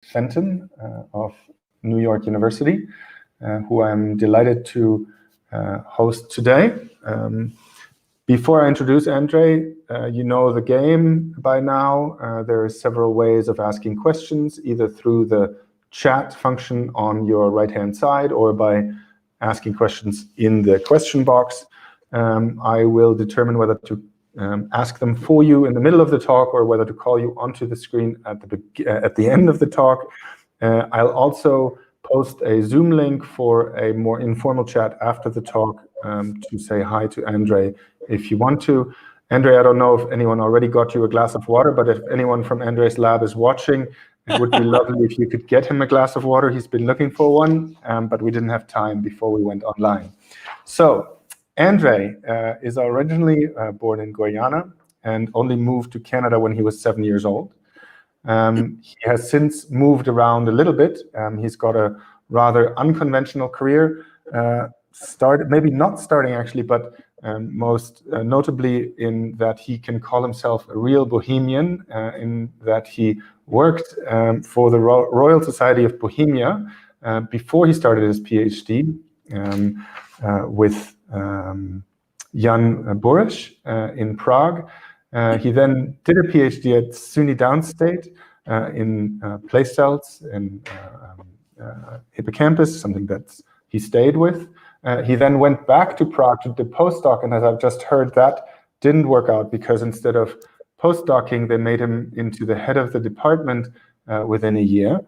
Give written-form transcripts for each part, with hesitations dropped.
Fenton of New York University, who I'm delighted to host today. Before I introduce Andre, you know the game by now. There are several ways of asking questions, either through the chat function on your right-hand side or by asking questions in the question box. I will determine whether to ask them for you in the middle of the talk or whether to call you onto the screen at the end of the talk. I'll also post a Zoom link for a more informal chat after the talk to say hi to Andre if you want to. Andre, I don't know if anyone already got you a glass of water, but if anyone from Andre's lab is watching, it would be lovely if you could get him a glass of water. He's been looking for one, but we didn't have time before we went online. So Andre is originally born in Guyana and only moved to Canada when he was 7 years old. He has since moved around a little bit. He's got a rather unconventional career, maybe not starting actually, but most notably in that he can call himself a real bohemian, in that he worked for the Royal Society of Bohemia before he started his PhD with Jan Borish in Prague. He then did a PhD at SUNY Downstate in place cells in Hippocampus, something that he stayed with. He then went back to Prague to do postdoc, and as I've just heard, that didn't work out because instead of postdocing, they made him into the head of the department within a year.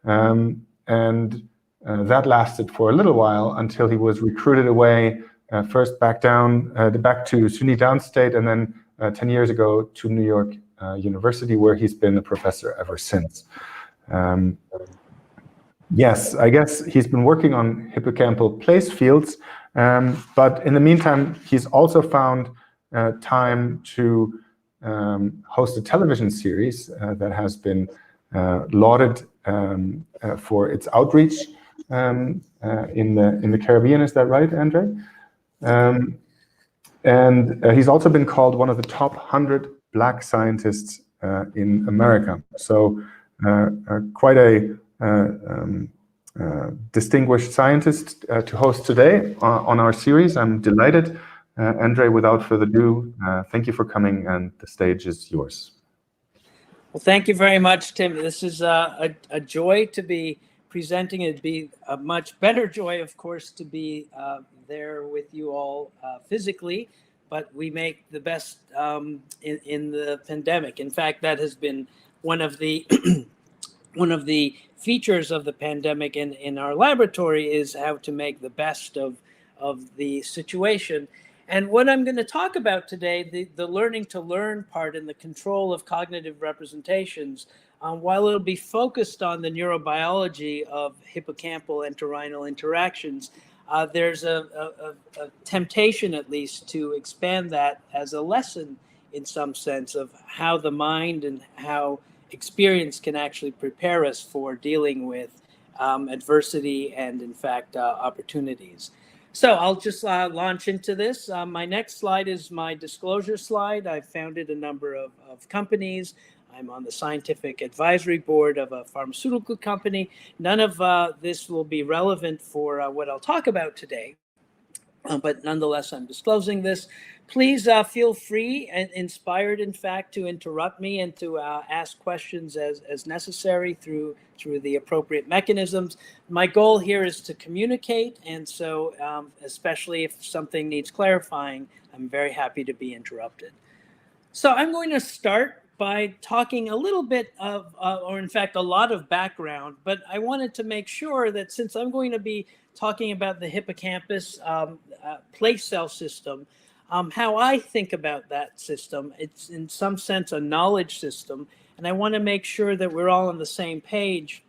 And that lasted for a little while until he was recruited away, first back to SUNY Downstate, and then 10 years ago to New York University, where he's been a professor ever since. Yes, I guess he's been working on hippocampal place fields, but in the meantime, he's also found time to host a television series that has been lauded for its outreach in the Caribbean. Is that right, Andre? And he's also been called one of the top 100 Black scientists in America. So quite a distinguished scientist to host today on our series. I'm delighted. Andre, without further ado, thank you for coming, and the stage is yours. Well, thank you very much, Tim. This is a joy to be presenting. It'd be a much better joy, of course, to be there with you all physically, but we make the best in the pandemic. In fact, that has been one of the one of the features of the pandemic in our laboratory is how to make the best of the situation. And what I'm going to talk about today, the learning to learn part and the control of cognitive representations, while it'll be focused on the neurobiology of hippocampal entorhinal interactions, there's a temptation, at least, to expand that as a lesson in some sense of how the mind and how experience can actually prepare us for dealing with adversity and, in fact, opportunities. So I'll just launch into this. My next slide is my disclosure slide. I've founded a number of companies. I'm on the scientific advisory board of a pharmaceutical company. None of this will be relevant for what I'll talk about today. But nonetheless, I'm disclosing this. Please feel free and inspired, in fact, to interrupt me and to ask questions as necessary through the appropriate mechanisms. My goal here is to communicate, and so especially if something needs clarifying, I'm very happy to be interrupted. So I'm going to start by talking a little bit of, or in fact, a lot of background, but I wanted to make sure that since I'm going to be talking about the hippocampus place cell system, how I think about that system, it's in some sense a knowledge system, and I want to make sure that we're all on the same page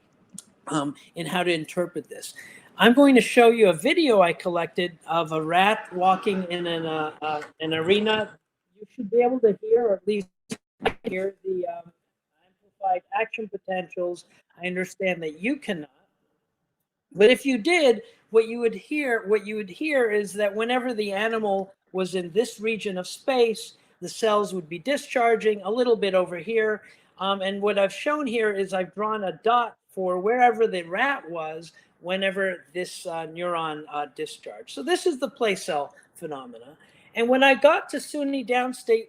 in how to interpret this. I'm going to show you a video I collected of a rat walking in an arena. You should be able to hear, or at least hear, the amplified action potentials. I understand that you cannot. But if you did, what you would hear is that whenever the animal was in this region of space, the cells would be discharging a little bit over here. And what I've shown here is I've drawn a dot for wherever the rat was whenever this neuron discharged. So this is the place cell phenomena. And when I got to SUNY Downstate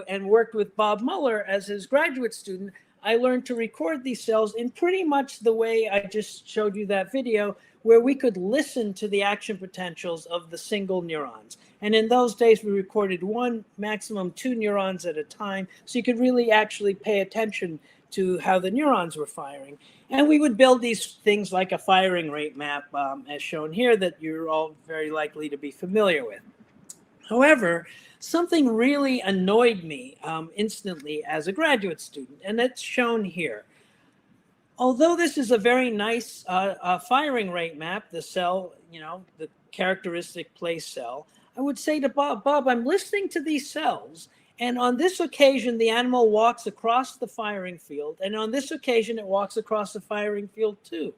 and worked with Bob Muller as his graduate student, I learned to record these cells in pretty much the way I just showed you that video, where we could listen to the action potentials of the single neurons. And in those days, we recorded 1, maximum 2 neurons at a time, so you could really actually pay attention to how the neurons were firing. And we would build these things like a firing rate map, as shown here, that you're all very likely to be familiar with. However, something really annoyed me instantly as a graduate student, and it's shown here. Although this is a very nice firing rate map, the cell, the characteristic place cell, I would say to Bob, I'm listening to these cells, and on this occasion, the animal walks across the firing field, and on this occasion, it walks across the firing field too.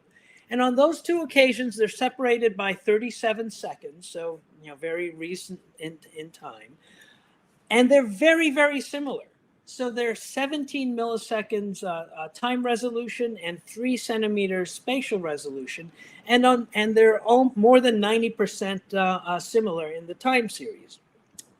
And on those 2 occasions, they're separated by 37 seconds, so very recent in time. And they're very, very similar. So they're 17 milliseconds time resolution and 3 centimeters spatial resolution. And they're all more than 90% similar in the time series,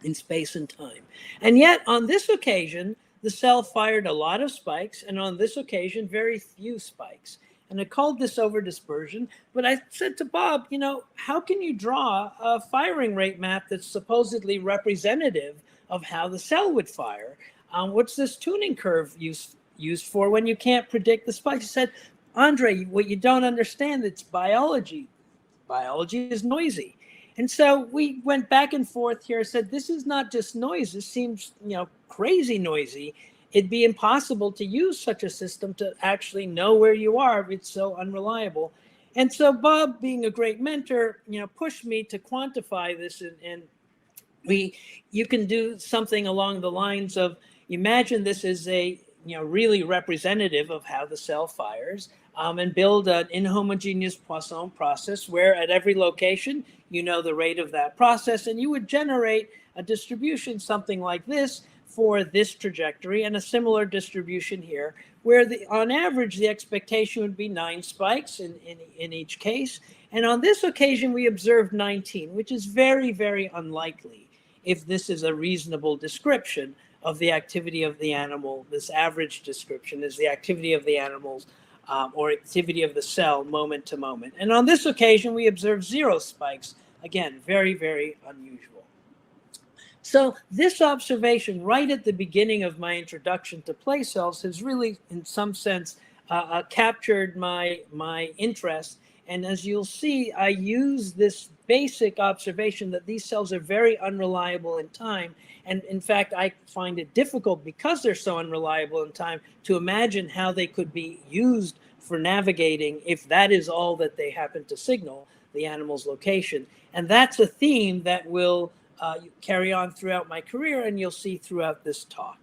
in space and time. And yet, on this occasion, the cell fired a lot of spikes, and on this occasion, very few spikes. And I called this overdispersion, but I said to Bob, how can you draw a firing rate map that's supposedly representative of how the cell would fire? What's this tuning curve used for when you can't predict the spikes? He said, Andre, what you don't understand, it's biology. Biology is noisy. And so we went back and forth here. I said, this is not just noise. This seems, crazy noisy. It'd be impossible to use such a system to actually know where you are. It's so unreliable. And so Bob, being a great mentor, pushed me to quantify this. And you can do something along the lines of, imagine this is a, really representative of how the cell fires, and build an inhomogeneous Poisson process where at every location, the rate of that process, and you would generate a distribution something like this for this trajectory, and a similar distribution here, where on average, the expectation would be 9 spikes in each case. And on this occasion, we observed 19, which is very, very unlikely if this is a reasonable description of the activity of the animal. This average description is the activity of the animals or activity of the cell moment to moment. And on this occasion, we observed 0 spikes. Again, very, very unusual. So this observation right at the beginning of my introduction to place cells has really, in some sense, captured my interest. And as you'll see, I use this basic observation that these cells are very unreliable in time. And in fact, I find it difficult, because they're so unreliable in time, to imagine how they could be used for navigating if that is all that they happen to signal, the animal's location. And that's a theme that will carry on throughout my career, and you'll see throughout this talk.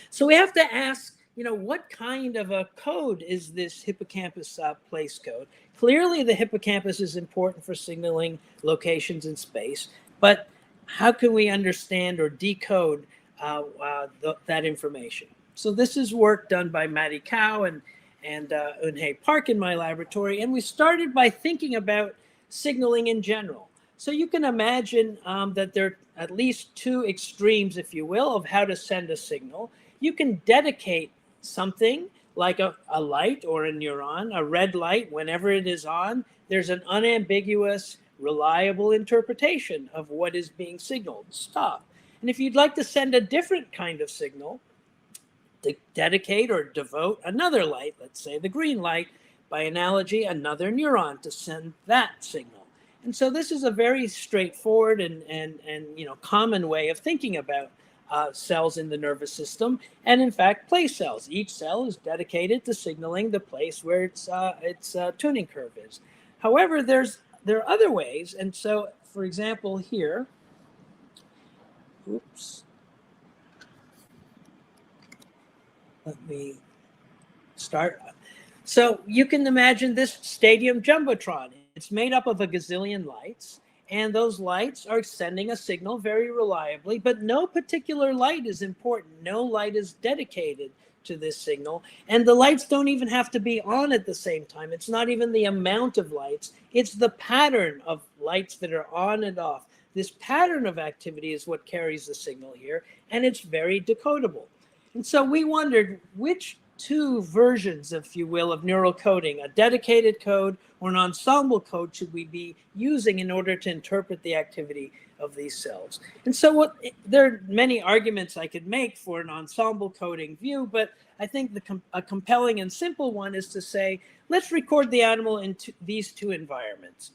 So we have to ask, what kind of a code is this hippocampus place code? Clearly, the hippocampus is important for signaling locations in space, but how can we understand or decode that information? So this is work done by Matty Cow and Eunhye Park in my laboratory, and we started by thinking about signaling in general. So you can imagine that there are at least 2 extremes, if you will, of how to send a signal. You can dedicate something like a light or a neuron, a red light, whenever it is on, there's an unambiguous, reliable interpretation of what is being signaled. Stop. And if you'd like to send a different kind of signal, to dedicate or devote another light, let's say the green light, by analogy, another neuron to send that signal. And so this is a very straightforward and common way of thinking about cells in the nervous system, and in fact, place cells. Each cell is dedicated to signaling the place where its tuning curve is. However, there are other ways, and so, for example, here, let me start. So you can imagine this stadium jumbotron. It's made up of a gazillion lights, and those lights are sending a signal very reliably, but no particular light is important. No light is dedicated to this signal. And the lights don't even have to be on at the same time. It's not even the amount of lights. It's the pattern of lights that are on and off. This pattern of activity is what carries the signal here, and it's very decodable. And so we wondered which two versions, if you will, of neural coding, a dedicated code or an ensemble code, should we be using in order to interpret the activity of these cells. And so there are many arguments I could make for an ensemble coding view, but I think a compelling and simple one is to say, let's record the animal in these two environments.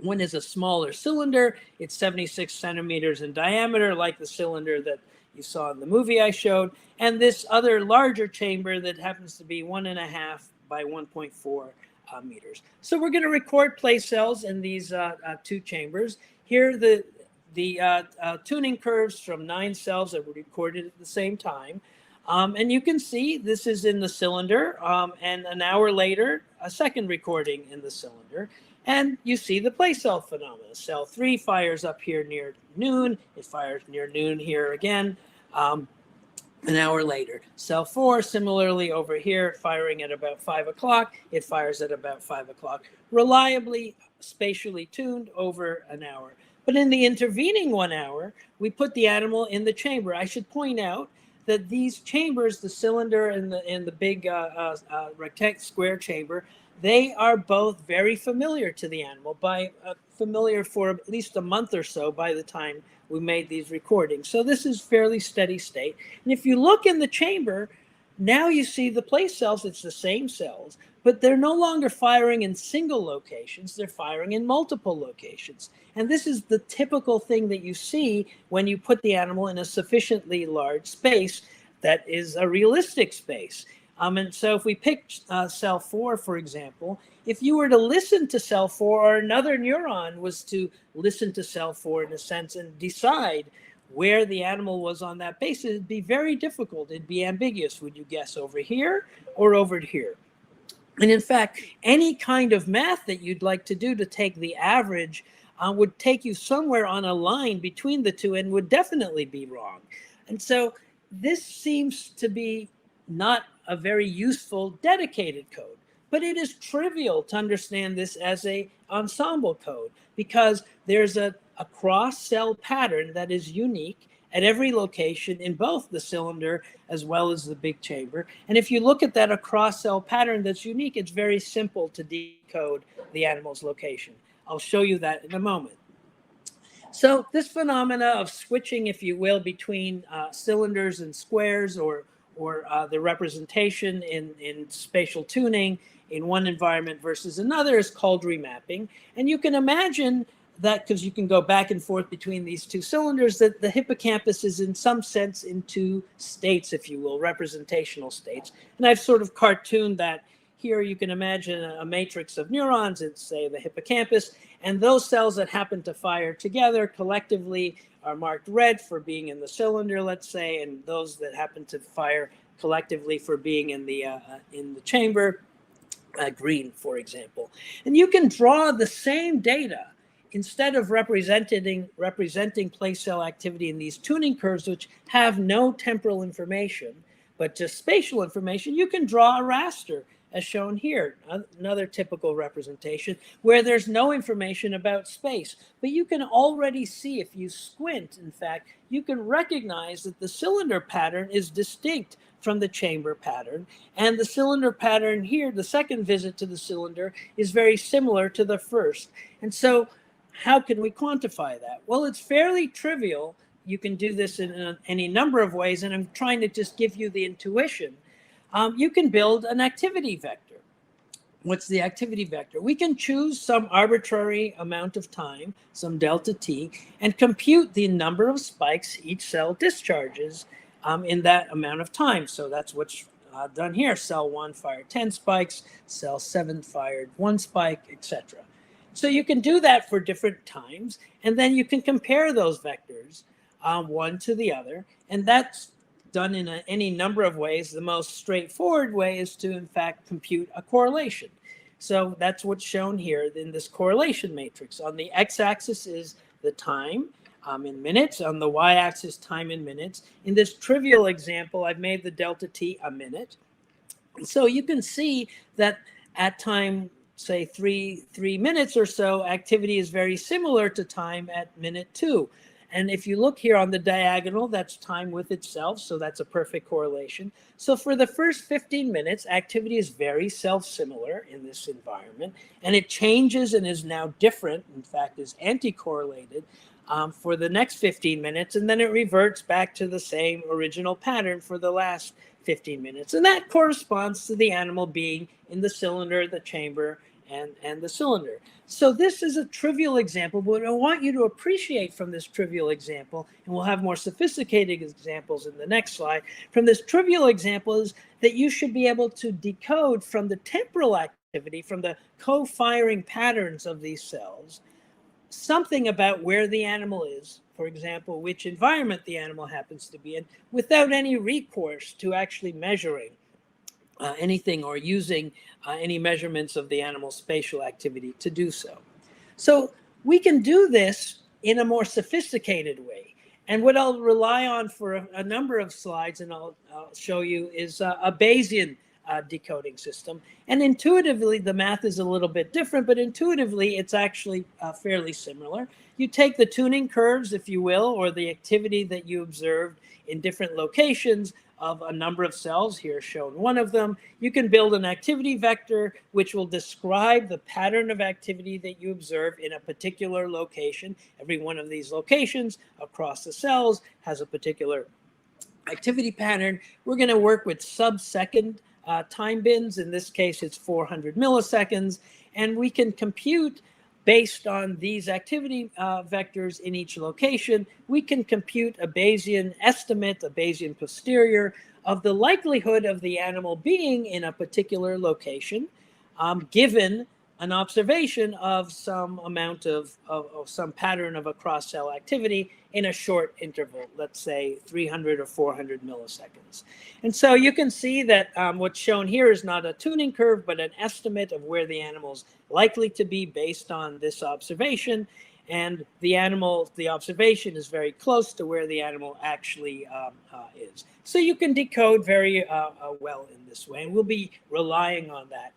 One is a smaller cylinder. It's 76 centimeters in diameter, like the cylinder that you saw in the movie I showed, and this other larger chamber that happens to be 1.5 by 1.4 meters. So we're going to record place cells in these two chambers. Here, the tuning curves from 9 cells that were recorded at the same time. And you can see this is in the cylinder, and an hour later, a second recording in the cylinder. And you see the place cell phenomena. Cell 3 fires up here near noon. It fires near noon here again, an hour later. Cell 4, similarly over here, firing at about 5 o'clock. It fires at about 5 o'clock. Reliably, spatially tuned over an hour. But in the intervening 1 hour, we put the animal in the chamber. I should point out that these chambers, the cylinder and the big rectangular square chamber, they are both very familiar to the animal, familiar for at least a month or so by the time we made these recordings. So this is fairly steady state. And if you look in the chamber, now you see the place cells, it's the same cells, but they're no longer firing in single locations, they're firing in multiple locations. And this is the typical thing that you see when you put the animal in a sufficiently large space that is a realistic space. And so if we pick cell 4, for example, if you were to listen to cell 4, or another neuron was to listen to cell 4 in a sense and decide where the animal was on that basis, it'd be very difficult. It'd be ambiguous. Would you guess over here or over here? And in fact, any kind of math that you'd like to do to take the average would take you somewhere on a line between the two and would definitely be wrong. And so this seems to be not a very useful dedicated code, but it is trivial to understand this as an ensemble code because there's a cross-cell pattern that is unique at every location in both the cylinder as well as the big chamber. And if you look at that cross-cell pattern that's unique, it's very simple to decode the animal's location. I'll show you that in a moment. So this phenomena of switching, if you will, between cylinders and squares or the representation in spatial tuning in one environment versus another is called remapping. And you can imagine that, because you can go back and forth between these two cylinders, that the hippocampus is in some sense in two states, if you will, representational states. And I've sort of cartooned that here. You can imagine a matrix of neurons in, say, the hippocampus, and those cells that happen to fire together collectively are marked red for being in the cylinder, let's say, and those that happen to fire collectively for being in the chamber, green, for example. And you can draw the same data. Instead of representing place cell activity in these tuning curves, which have no temporal information, but just spatial information, you can draw a raster, as shown here, another typical representation, where there's no information about space. But you can already see, if you squint, in fact, you can recognize that the cylinder pattern is distinct from the chamber pattern. And the cylinder pattern here, the second visit to the cylinder, is very similar to the first. And so how can we quantify that? Well, it's fairly trivial. You can do this in any number of ways, and I'm trying to just give you the intuition. You can build an activity vector. What's the activity vector? We can choose some arbitrary amount of time, some delta t, and compute the number of spikes each cell discharges in that amount of time. So that's what's done here. Cell 1 fired 10 spikes, cell 7 fired 1 spike, etc. So you can do that for different times, and then you can compare those vectors one to the other, and that's done in any number of ways. The most straightforward way is to, in fact, compute a correlation. So that's what's shown here in this correlation matrix. On the x-axis is the time, in minutes. On the y-axis, time in minutes. In this trivial example, I've made the delta t a minute. So you can see that at time, say 3 minutes or so, activity is very similar to time at minute 2. And if you look here on the diagonal, that's time with itself, so that's a perfect correlation. So for the first 15 minutes, activity is very self-similar in this environment, and it changes and is now different, in fact, is anti-correlated for the next 15 minutes, and then it reverts back to the same original pattern for the last 15 minutes. And that corresponds to the animal being in the cylinder, the chamber, and the cylinder. So this is a trivial example, but what I want you to appreciate from this trivial example, and we'll have more sophisticated examples in the next slide, from this trivial example is that you should be able to decode from the temporal activity, from the co-firing patterns of these cells, something about where the animal is, for example, which environment the animal happens to be in, without any recourse to actually measuring anything or using any measurements of the animal's spatial activity to do so. So we can do this in a more sophisticated way. And what I'll rely on for a number of slides, and I'll show you, is a Bayesian decoding system. And intuitively, the math is a little bit different, but intuitively, it's actually fairly similar. You take the tuning curves, if you will, or the activity that you observed in different locations of a number of cells, here shown one of them. You can build an activity vector which will describe the pattern of activity that you observe in a particular location. Every one of these locations across the cells has a particular activity pattern. We're going to work with sub-second time bins. In this case, it's 400 milliseconds. And we can compute based on these activity vectors in each location. We can compute a Bayesian estimate, a Bayesian posterior, of the likelihood of the animal being in a particular location, given an observation of some amount of some pattern of a cross-cell activity in a short interval, let's say 300 or 400 milliseconds. And so you can see that what's shown here is not a tuning curve, but an estimate of where the animal's likely to be based on this observation. And the observation is very close to where the animal actually is. So you can decode very well in this way, and we'll be relying on that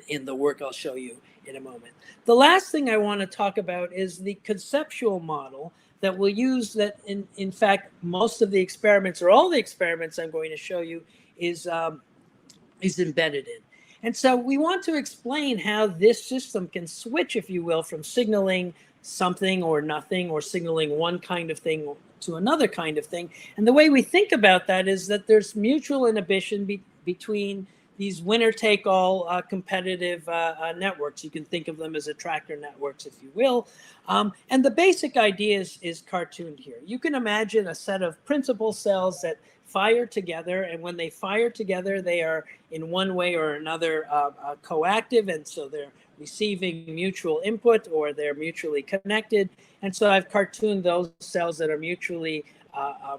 in the work I'll show you in a moment. The last thing I want to talk about is the conceptual model that we'll use, that in fact most of the experiments, or all the experiments I'm going to show you, is embedded in. And so we want to explain how this system can switch, if you will, from signaling something or nothing, or signaling one kind of thing to another kind of thing. And the way we think about that is that there's mutual inhibition between these winner-take-all competitive networks. You can think of them as attractor networks, if you will. And the basic idea is cartooned here. You can imagine a set of principal cells that fire together, and when they fire together, they are in one way or another coactive, and so they're receiving mutual input, or they're mutually connected. And so I've cartooned those cells that are mutually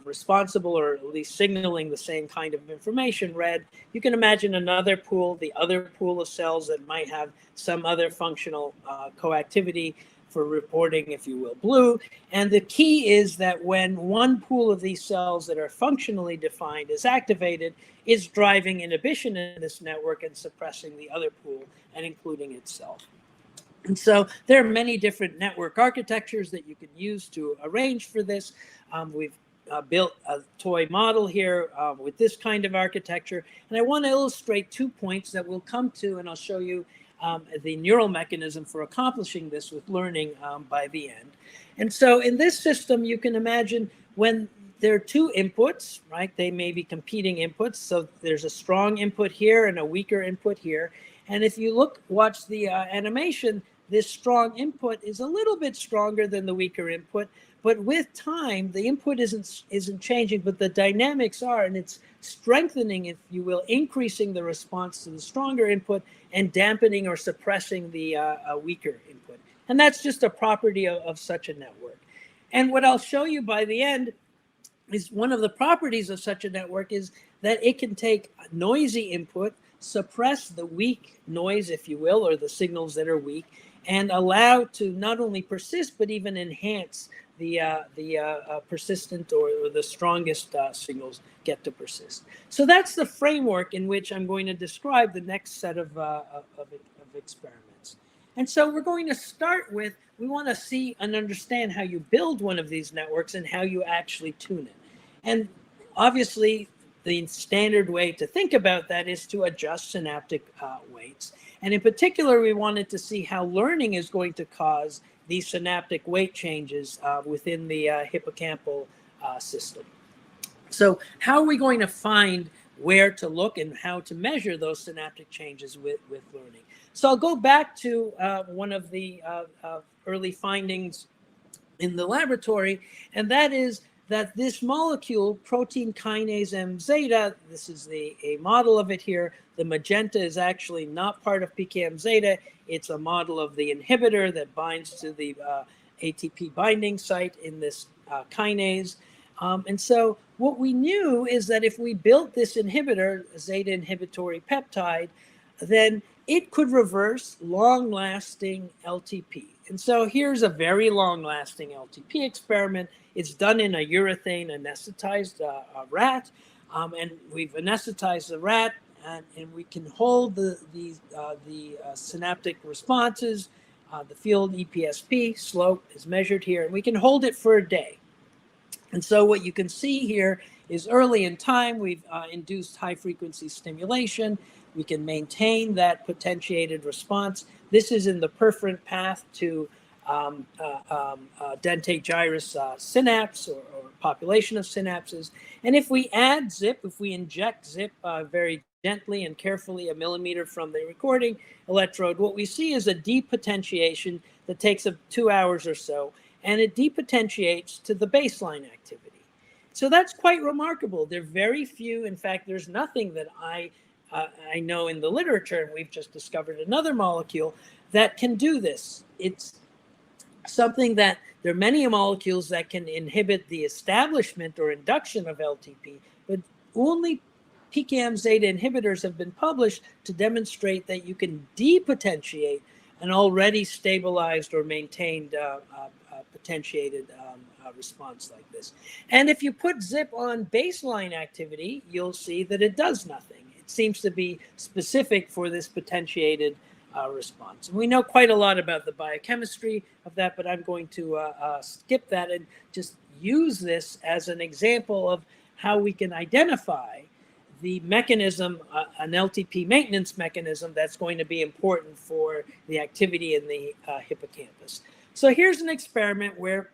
responsible, or at least signaling the same kind of information, red. You can imagine another pool, the other pool of cells that might have some other functional coactivity for reporting, if you will, blue. And the key is that when one pool of these cells that are functionally defined is activated, it's driving inhibition in this network and suppressing the other pool, and including itself. And so there are many different network architectures that you can use to arrange for this. We've built a toy model here with this kind of architecture. And I want to illustrate 2 points that we'll come to, and I'll show you the neural mechanism for accomplishing this with learning by the end. And so in this system, you can imagine when there are 2 inputs, right? They may be competing inputs. So there's a strong input here and a weaker input here. And if you watch the animation, this strong input is a little bit stronger than the weaker input. But with time, the input isn't changing, but the dynamics are, and it's strengthening, if you will, increasing the response to the stronger input and dampening or suppressing the weaker input. And that's just a property of such a network. And what I'll show you by the end is one of the properties of such a network is that it can take noisy input, suppress the weak noise, if you will, or the signals that are weak, and allow to not only persist, but even enhance the persistent or the strongest signals get to persist. So that's the framework in which I'm going to describe the next set of experiments. And so we're going to start with, we want to see and understand how you build one of these networks and how you actually tune it. And obviously, the standard way to think about that is to adjust synaptic weights. And in particular, we wanted to see how learning is going to cause these synaptic weight changes within the hippocampal system. So how are we going to find where to look and how to measure those synaptic changes with learning? So I'll go back to one of the early findings in the laboratory, and that is that this molecule, protein kinase M zeta, this is a model of it here. The magenta is actually not part of PKM zeta. It's a model of the inhibitor that binds to the ATP binding site in this kinase. And so what we knew is that if we built this inhibitor, zeta inhibitory peptide, then it could reverse long-lasting LTP. And so here's a very long-lasting LTP experiment. It's done in a urethane anesthetized rat, and we've anesthetized the rat, and we can hold the synaptic responses. The field EPSP slope is measured here, and we can hold it for a day. And so what you can see here is early in time, we've induced high-frequency stimulation. We can maintain that potentiated response. This is in the perforant path to dentate gyrus synapse or population of synapses. And if we add zip, if we inject zip very gently and carefully, a millimeter from the recording electrode, what we see is a depotentiation that takes 2 hours or so, and it depotentiates to the baseline activity. So that's quite remarkable. There are very few, in fact, there's nothing that I know in the literature, and we've just discovered another molecule that can do this. It's something that there are many molecules that can inhibit the establishment or induction of LTP, but only PKM zeta inhibitors have been published to demonstrate that you can depotentiate an already stabilized or maintained potentiated response like this. And if you put zip on baseline activity, you'll see that it does nothing. It seems to be specific for this potentiated response. And we know quite a lot about the biochemistry of that, but I'm going to skip that and just use this as an example of how we can identify the mechanism, an LTP maintenance mechanism that's going to be important for the activity in the hippocampus. So here's an experiment where,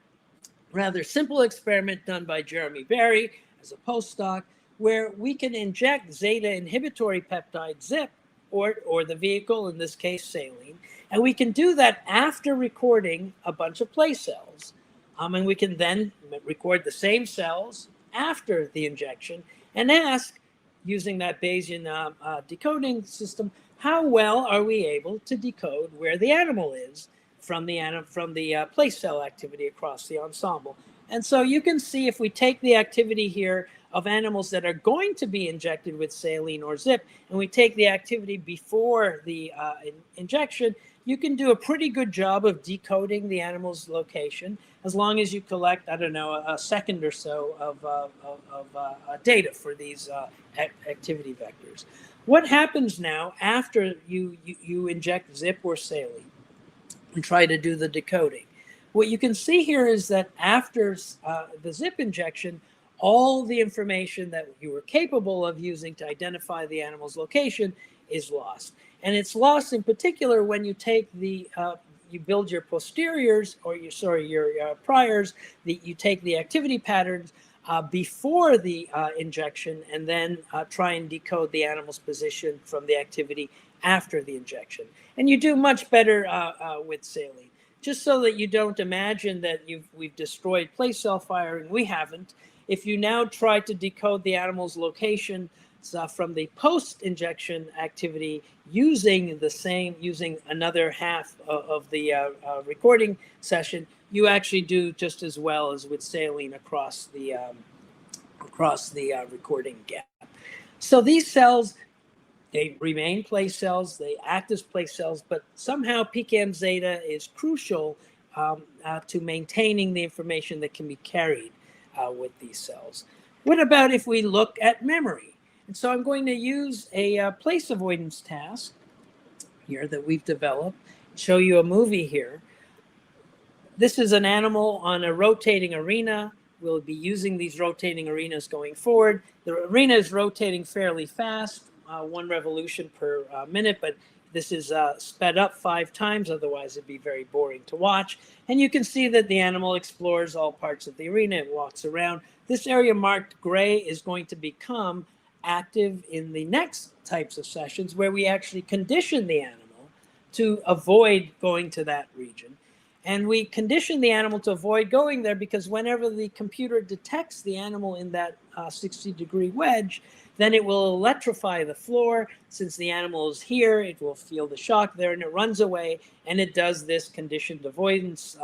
rather simple experiment done by Jeremy Barry as a postdoc, where we can inject zeta inhibitory peptide zip or the vehicle, in this case saline, and we can do that after recording a bunch of place cells. And we can then record the same cells after the injection and ask, using that Bayesian decoding system, how well are we able to decode where the animal is from the place cell activity across the ensemble. And so you can see if we take the activity here of animals that are going to be injected with saline or zip, and we take the activity before the injection, you can do a pretty good job of decoding the animal's location as long as you collect, I don't know, a second or so of data for these activity vectors. What happens now after you inject zip or saline and try to do the decoding? What you can see here is that after the zip injection, all the information that you were capable of using to identify the animal's location is lost. And it's lost in particular when you take you build your posteriors, or your priors, you take the activity patterns before the injection and then try and decode the animal's position from the activity after the injection. And you do much better with saline. Just so that you don't imagine that we've destroyed place cell firing, we haven't. If you now try to decode the animal's location from the post-injection activity using another half of the recording session, you actually do just as well as with saline across the recording gap. So these cells They remain place cells, they act as place cells, but somehow PKM zeta is crucial to maintaining the information that can be carried with these cells. What about if we look at memory? And so I'm going to use a place avoidance task here that we've developed, show you a movie here. This is an animal on a rotating arena. We'll be using these rotating arenas going forward. The arena is rotating fairly fast, 1 revolution per minute, but this is sped up 5 times, otherwise it'd be very boring to watch. And you can see that the animal explores all parts of the arena. It walks around. This area marked gray is going to become active in the next types of sessions where we actually condition the animal to avoid going to that region. And we condition the animal to avoid going there because whenever the computer detects the animal in that 60-degree wedge, then it will electrify the floor. Since the animal is here, it will feel the shock there and it runs away. And it does this conditioned avoidance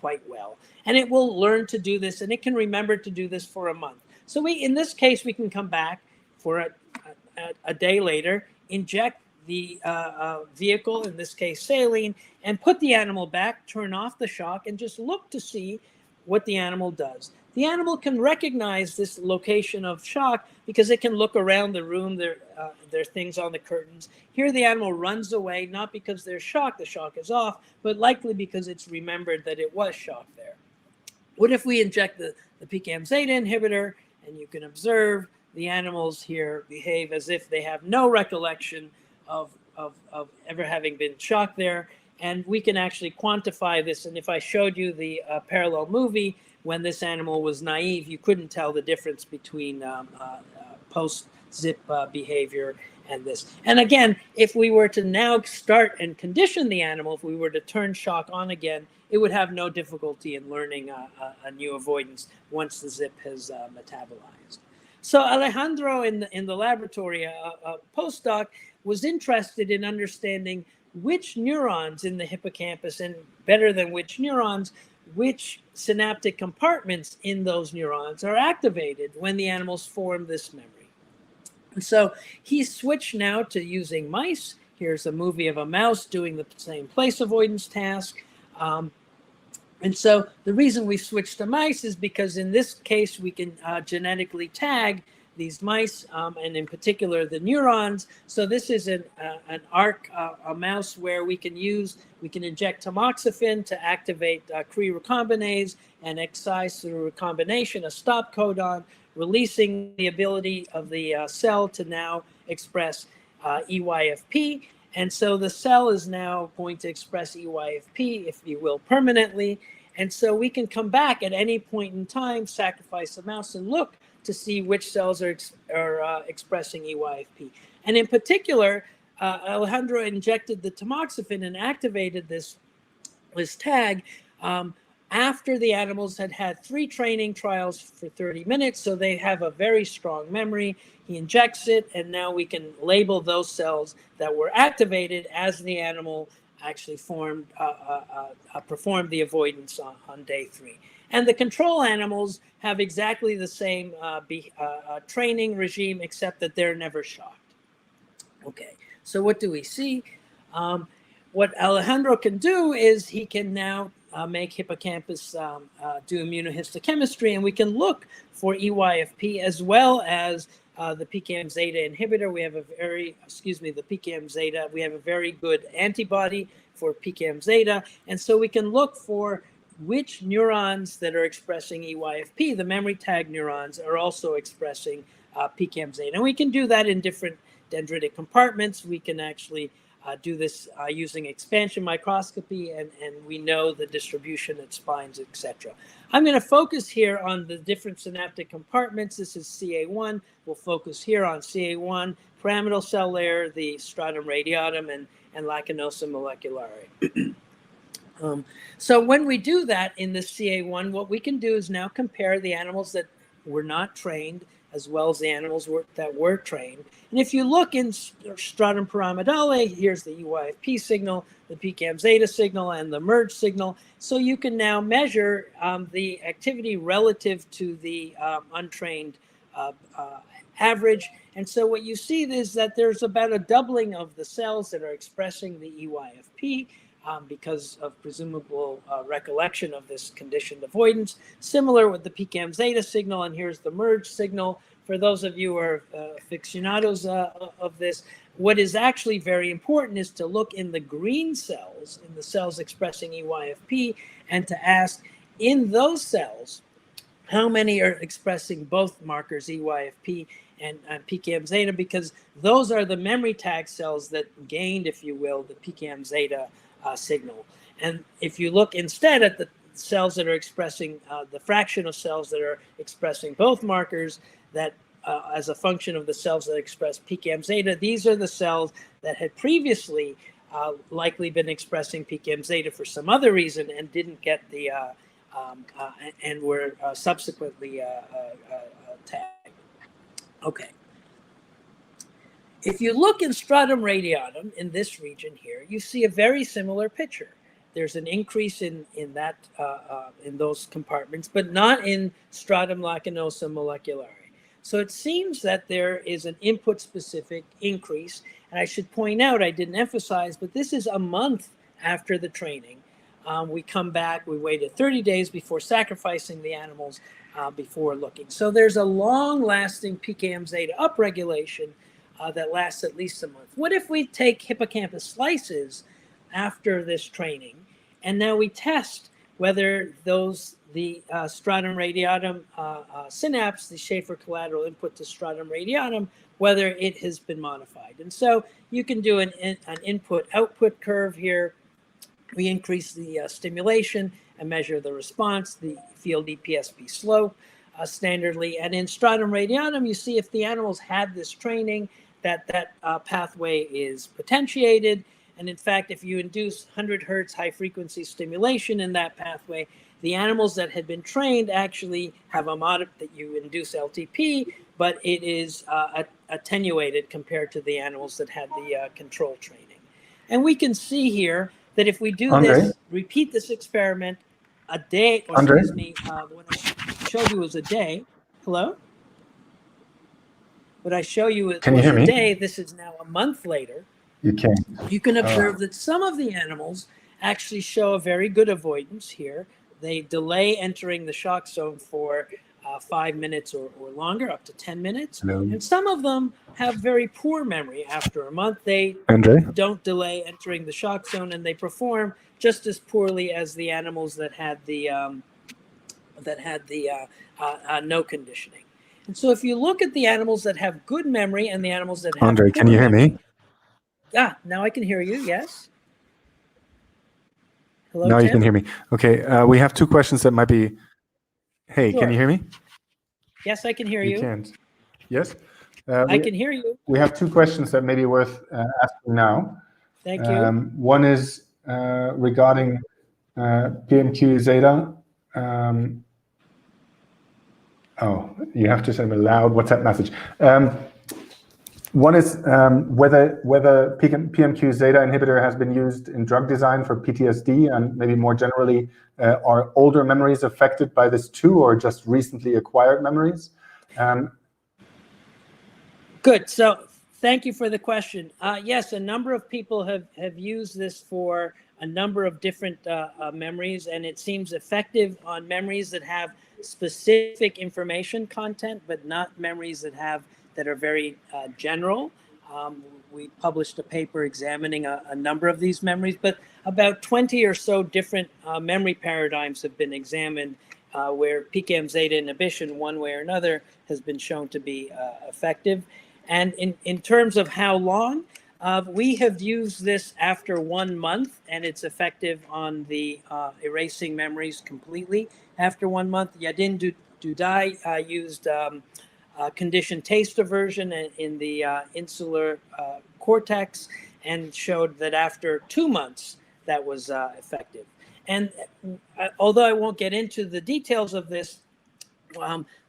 quite well. And it will learn to do this, and it can remember to do this for a month. So in this case, we can come back for a day later, inject the vehicle, in this case saline, and put the animal back, turn off the shock, and just look to see what the animal does. The animal can recognize this location of shock because it can look around the room. There are things on the curtains. Here the animal runs away, not because there's shock, the shock is off, but likely because it's remembered that it was shock there. What if we inject the PKM zeta inhibitor, and you can observe the animals here behave as if they have no recollection of ever having been shocked there. And we can actually quantify this. And if I showed you the parallel movie, when this animal was naive, you couldn't tell the difference between post-zip behavior and this. And again, if we were to now start and condition the animal, if we were to turn shock on again, it would have no difficulty in learning a new avoidance once the zip has metabolized. So Alejandro in the laboratory, a postdoc, was interested in understanding which neurons in the hippocampus, and better than which neurons, which synaptic compartments in those neurons are activated when the animals form this memory. And so he switched now to using mice. Here's a movie of a mouse doing the same place avoidance task. And so the reason we switched to mice is because in this case, we can genetically tag these mice, and in particular the neurons. So this is an ARC, a mouse where we can inject tamoxifen to activate Cre recombinase and excise through recombination a stop codon, releasing the ability of the cell to now express EYFP. And so the cell is now going to express EYFP, if you will, permanently. And so we can come back at any point in time, sacrifice a mouse, and look to see which cells are expressing EYFP. And in particular, Alejandro injected the tamoxifen and activated this tag after the animals had 3 training trials for 30 minutes. So they have a very strong memory. He injects it, and now we can label those cells that were activated as the animal actually performed the avoidance on day 3. And the control animals have exactly the same training regime, except that they're never shocked. Okay, so what do we see? What Alejandro can do is he can now make hippocampus do immunohistochemistry, and we can look for EYFP as well as the PKM zeta inhibitor. We have the PKM zeta. We have a very good antibody for PKM zeta. And so we can look for which neurons that are expressing EYFP, the memory tag neurons, are also expressing PKM zeta. And we can do that in different dendritic compartments. We can actually do this using expansion microscopy, and we know the distribution at spines, etc. I'm going to focus here on the different synaptic compartments. This is CA1. We'll focus here on CA1, pyramidal cell layer, the stratum radiatum, and lacunosa moleculare. So when we do that in the CA1, what we can do is now compare the animals that were not trained as well as the animals that were trained. And if you look in stratum pyramidale, here's the EYFP signal, the PKM zeta signal, and the merge signal. So you can now measure the activity relative to the untrained average. And so what you see is that there's about a doubling of the cells that are expressing the EYFP because of presumable recollection of this conditioned avoidance, similar with the PCAM zeta signal. And here's the merge signal. For those of you who are aficionados of this, what is actually very important is to look in the green cells, in the cells expressing EYFP, and to ask, in those cells, how many are expressing both markers, EYFP and PCAM zeta, because those are the memory tag cells that gained, if you will, the PCAM zeta signal. And if you look instead at the cells that are expressing, the fraction of cells that are expressing both markers, that as a function of the cells that express PCAM zeta, these are the cells that had previously likely been expressing PCAM zeta for some other reason and didn't get the and were subsequently tagged. Okay. If you look in stratum radiatum in this region here, you see a very similar picture. There's an increase in that in those compartments, but not in stratum lacunosum moleculare. So it seems that there is an input-specific increase. And I should point out, I didn't emphasize, but this is a month after the training. We come back, we waited 30 days before sacrificing the animals before looking. So there's a long-lasting PCAM zeta upregulation that lasts at least a month. What if we take hippocampus slices after this training, and now we test whether the stratum radiatum synapse, the Schaefer collateral input to stratum radiatum, whether it has been modified. And so you can do an input-output curve here. We increase the stimulation and measure the response, the field EPSP slope standardly. And in stratum radiatum, you see if the animals had this training, that pathway is potentiated. And in fact, if you induce 100 hertz high frequency stimulation in that pathway, the animals that had been trained actually have a that you induce LTP, but it is attenuated compared to the animals that had the control training. And we can see here that if we do this, repeat this experiment a day, or excuse me, what I showed you was a day. Hello? What I show you was a day. This is now a month later. You can. You can observe that some of the animals actually show a very good avoidance here. They delay entering the shock zone for 5 minutes or longer, up to 10 minutes. Hello. And some of them have very poor memory after a month. They don't delay entering the shock zone, and they perform just as poorly as the animals that had the no conditioning. And so if you look at the animals that have good memory and the animals that have Andre, can you hear me? Yeah, now I can hear you, yes. Hello, now Tim? You can hear me. Okay, we have two questions that might be... Hey, Sure. Can you hear me? Yes, I can hear you. You can't. Yes? I can hear you. We have two questions that may be worth asking now. Thank you. One is regarding PMQ zeta. Oh, you have to send me a loud WhatsApp message. One is whether PMQ zeta inhibitor has been used in drug design for PTSD, and maybe more generally, are older memories affected by this too, or just recently acquired memories? Good. So thank you for the question. Yes, a number of people have used this for a number of different memories, and it seems effective on memories that have specific information content, but not memories that are very general. We published a paper examining a number of these memories, but about 20 or so different memory paradigms have been examined where PCAM zeta inhibition, one way or another, has been shown to be effective. And in terms of how long, we have used this after 1 month, and it's effective on the erasing memories completely after 1 month. Yadin Dudai used conditioned taste aversion in the insular cortex and showed that after 2 months that was effective. And although I won't get into the details of this,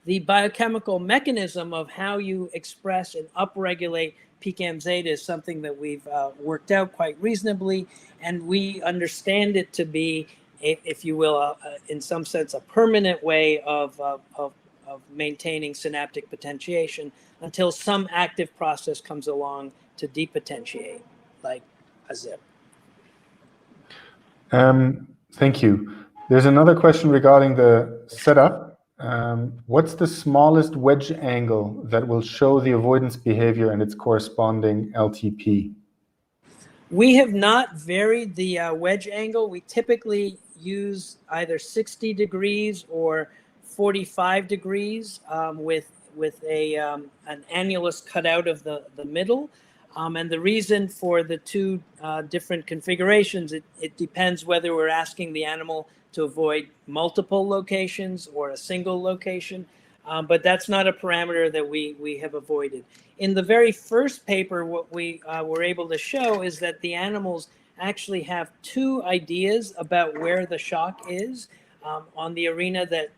the biochemical mechanism of how you express and upregulate PCAM zeta is something that we've worked out quite reasonably, and we understand it to be, if you will, in some sense, a permanent way of maintaining synaptic potentiation until some active process comes along to depotentiate, like a zip. Thank you. There's another question regarding the setup. What's the smallest wedge angle that will show the avoidance behavior and its corresponding LTP? We have not varied the wedge angle. We typically use either 60 degrees or 45 degrees with an annulus cut out of the middle. And the reason for the two different configurations, it depends whether we're asking the animal to avoid multiple locations or a single location. But that's not a parameter that we have avoided. In the very first paper, what we were able to show is that the animals actually have two ideas about where the shock is on the arena that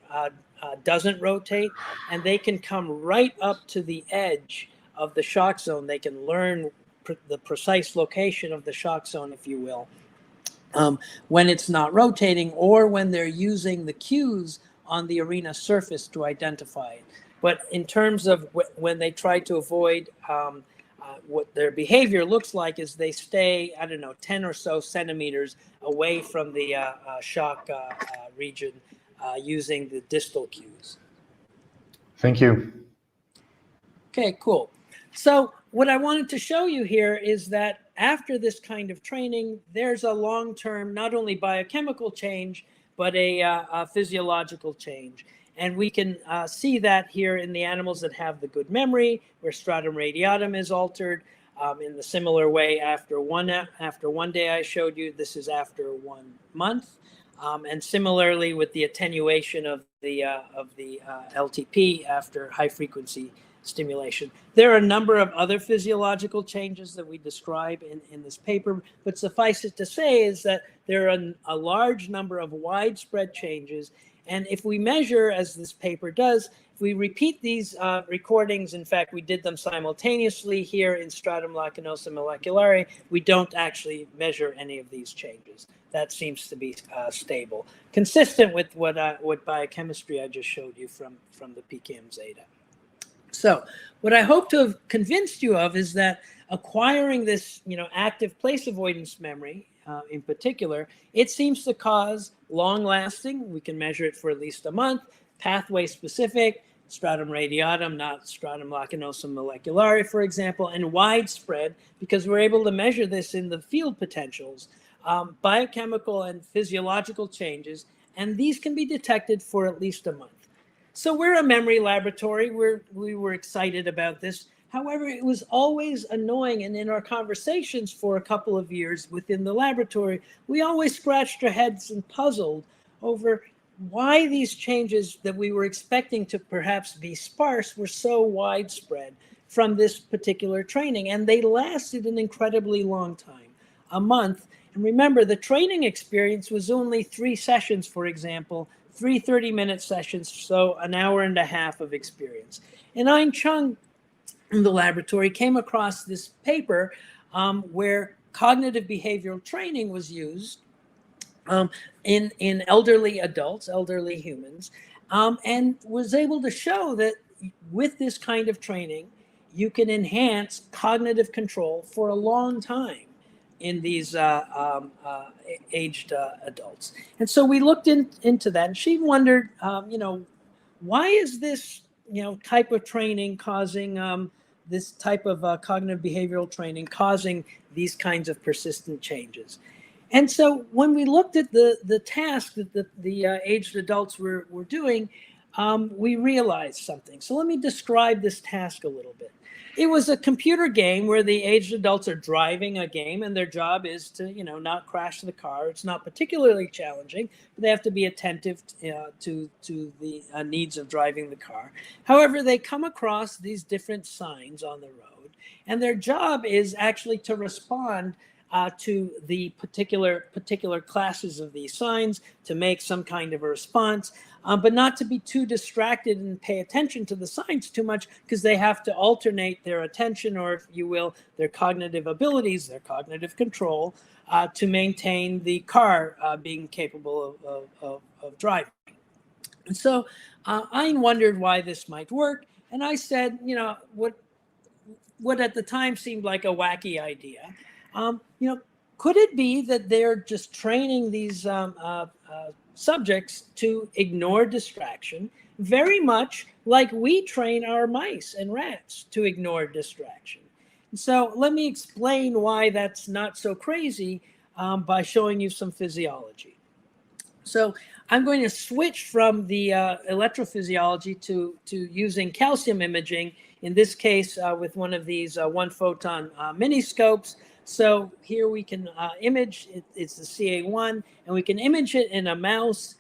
doesn't rotate, and they can come right up to the edge of the shock zone. They can learn the precise location of the shock zone, if you will, when it's not rotating or when they're using the cues on the arena surface to identify it. But in terms of when they try to avoid, what their behavior looks like is they stay, I don't know, 10 or so centimeters away from the shock region using the distal cues. Thank you. Okay, cool. So what I wanted to show you here is that after this kind of training, there's a long-term, not only biochemical change, but a physiological change. And we can see that here in the animals that have the good memory, where stratum radiatum is altered. In the similar way, after one day I showed you, this is after 1 month. And similarly with the attenuation of the LTP after high frequency stimulation. There are a number of other physiological changes that we describe in this paper, but suffice it to say is that there are a large number of widespread changes. And if we measure, as this paper does, if we repeat these recordings, in fact, we did them simultaneously here in stratum lacunosum moleculare, we don't actually measure any of these changes. That seems to be stable, consistent with what biochemistry I just showed you from the PKM zeta. So what I hope to have convinced you of is that acquiring this, active place avoidance memory, in particular, it seems to cause long-lasting, we can measure it for at least a month, pathway-specific, stratum radiatum, not stratum lacunosum moleculare, for example, and widespread, because we're able to measure this in the field potentials, biochemical and physiological changes, and these can be detected for at least a month. So we're a memory laboratory. We were excited about this. However, it was always annoying, and in our conversations for a couple of years within the laboratory, we always scratched our heads and puzzled over why these changes that we were expecting to perhaps be sparse were so widespread from this particular training. And they lasted an incredibly long time, a month. And remember, the training experience was only 3 sessions, for example, 3 30-minute sessions, so an hour and a half of experience. And Ein Chung in the laboratory came across this paper where cognitive behavioral training was used in elderly adults, elderly humans, and was able to show that with this kind of training, you can enhance cognitive control for a long time in these aged adults. And so we looked into that, and she wondered, why is this, type of training causing this type of cognitive behavioral training causing these kinds of persistent changes? And so when we looked at the task that the aged adults were doing, we realized something. So let me describe this task a little bit. It was a computer game where the aged adults are driving a game, and their job is to, not crash the car. It's not particularly challenging, but they have to be attentive to the needs of driving the car. However, they come across these different signs on the road, and their job is actually to respond to the particular classes of these signs, to make some kind of a response, but not to be too distracted and pay attention to the signs too much, because they have to alternate their attention, or if you will, their cognitive abilities, their cognitive control, to maintain the car being capable of driving. And so I wondered why this might work. And I said, what at the time seemed like a wacky idea. Could it be that they're just training these subjects to ignore distraction, very much like we train our mice and rats to ignore distraction? And so let me explain why that's not so crazy by showing you some physiology. So I'm going to switch from the electrophysiology to using calcium imaging, in this case with one of these one photon mini scopes. So here we can image, it's the CA1, and we can image it in a mouse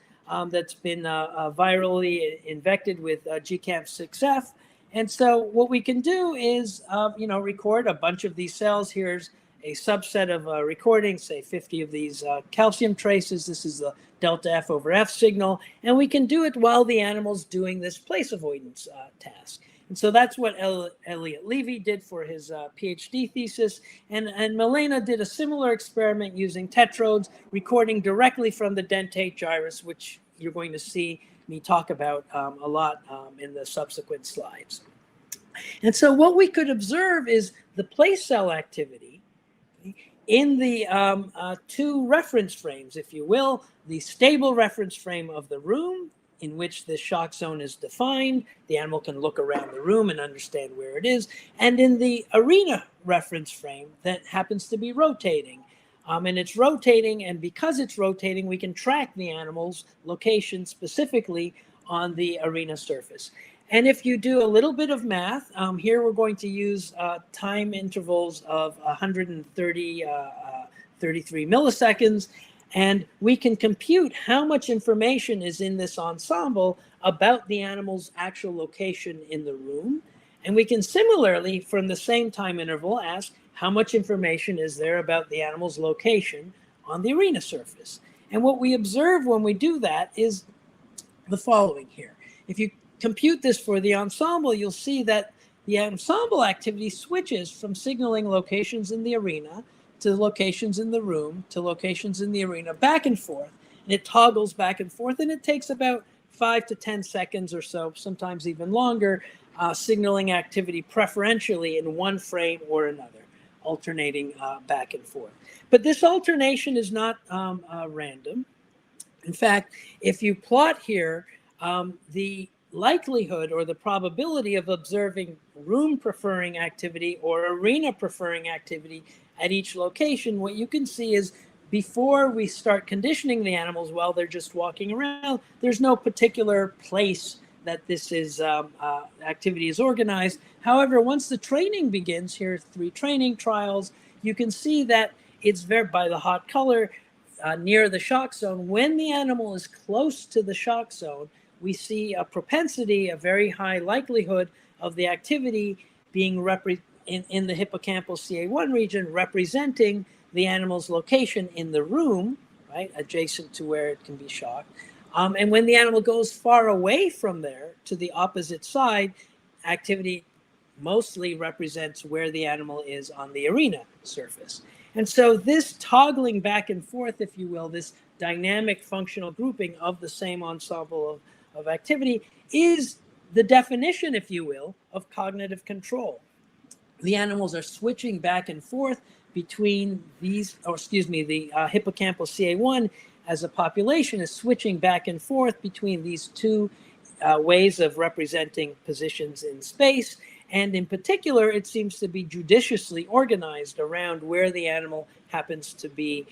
that's been virally infected with GCAM6F. And so what we can do is, record a bunch of these cells. Here's a subset of recordings, say 50 of these calcium traces. This is the delta F over F signal. And we can do it while the animal's doing this place avoidance task. And so that's what Elliot Levy did for his PhD thesis. And Milena did a similar experiment using tetrodes, recording directly from the dentate gyrus, which you're going to see me talk about a lot in the subsequent slides. And so what we could observe is the place cell activity in the two reference frames, if you will, the stable reference frame of the room in which the shock zone is defined. The animal can look around the room and understand where it is. And in the arena reference frame that happens to be rotating. And it's rotating, and because it's rotating, we can track the animal's location specifically on the arena surface. And if you do a little bit of math, here we're going to use time intervals of 133 milliseconds, and we can compute how much information is in this ensemble about the animal's actual location in the room. And we can similarly, from the same time interval, ask how much information is there about the animal's location on the arena surface. And what we observe when we do that is the following here. If you compute this for the ensemble, you'll see that the ensemble activity switches from signaling locations in the arena to locations in the room to locations in the arena, back and forth. And it toggles back and forth, and it takes about 5 to 10 seconds or so, sometimes even longer, signaling activity preferentially in one frame or another, alternating back and forth. But this alternation is not random. In fact, if you plot here the likelihood or the probability of observing room preferring activity or arena preferring activity at each location, what you can see is before we start conditioning the animals while they're just walking around, there's no particular place that this is activity is organized. However, once the training begins, here are 3 training trials, you can see that it's very, by the hot color, near the shock zone. When the animal is close to the shock zone, we see a propensity, a very high likelihood of the activity being in the hippocampal CA1 region, representing the animal's location in the room, right, adjacent to where it can be shocked. And when the animal goes far away from there to the opposite side, activity mostly represents where the animal is on the arena surface. And so this toggling back and forth, if you will, this dynamic functional grouping of the same ensemble of activity is the definition, if you will, of cognitive control. The animals are switching back and forth between these, the hippocampal CA1 as a population is switching back and forth between these two ways of representing positions in space. And in particular, it seems to be judiciously organized around where the animal happens to be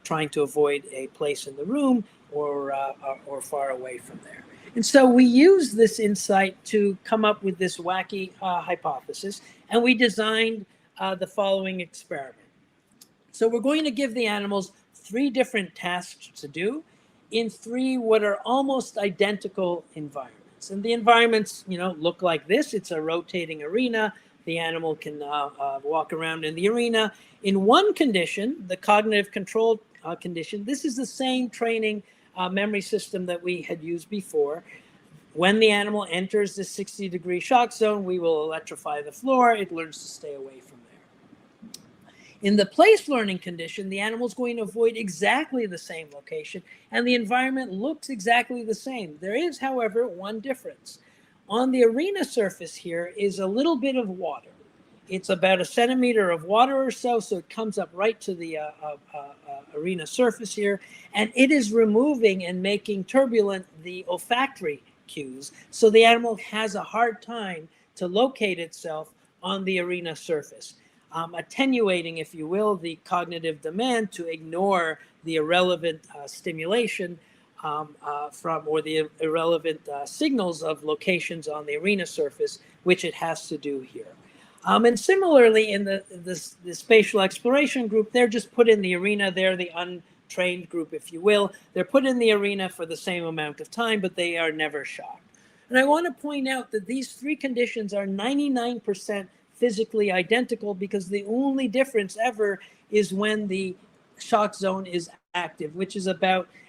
trying to avoid a place in the room or far away from there. And so we use this insight to come up with this wacky hypothesis, and we designed the following experiment. So we're going to give the animals 3 different tasks to do in 3 what are almost identical environments. And the environments, look like this. It's a rotating arena. The animal can walk around in the arena. In one condition, the cognitive control condition, this is the same training memory system that we had used before. When the animal enters the 60-degree shock zone, we will electrify the floor. It learns to stay away from there. In the place learning condition, the animal is going to avoid exactly the same location, and the environment looks exactly the same. There is, however, one difference. On the arena surface here is a little bit of water. It's about 1 centimeter of water or so, so it comes up right to the arena surface here, and it is removing and making turbulent the olfactory cues, so the animal has a hard time to locate itself on the arena surface, attenuating, if you will, the cognitive demand to ignore the irrelevant stimulation or the irrelevant signals of locations on the arena surface, which it has to do here. And similarly, in the spatial exploration group, they're just put in the arena. They're the untrained group, if you will. They're put in the arena for the same amount of time, but they are never shocked. And I want to point out that these three conditions are 99% physically identical, because the only difference ever is when the shock zone is active, which is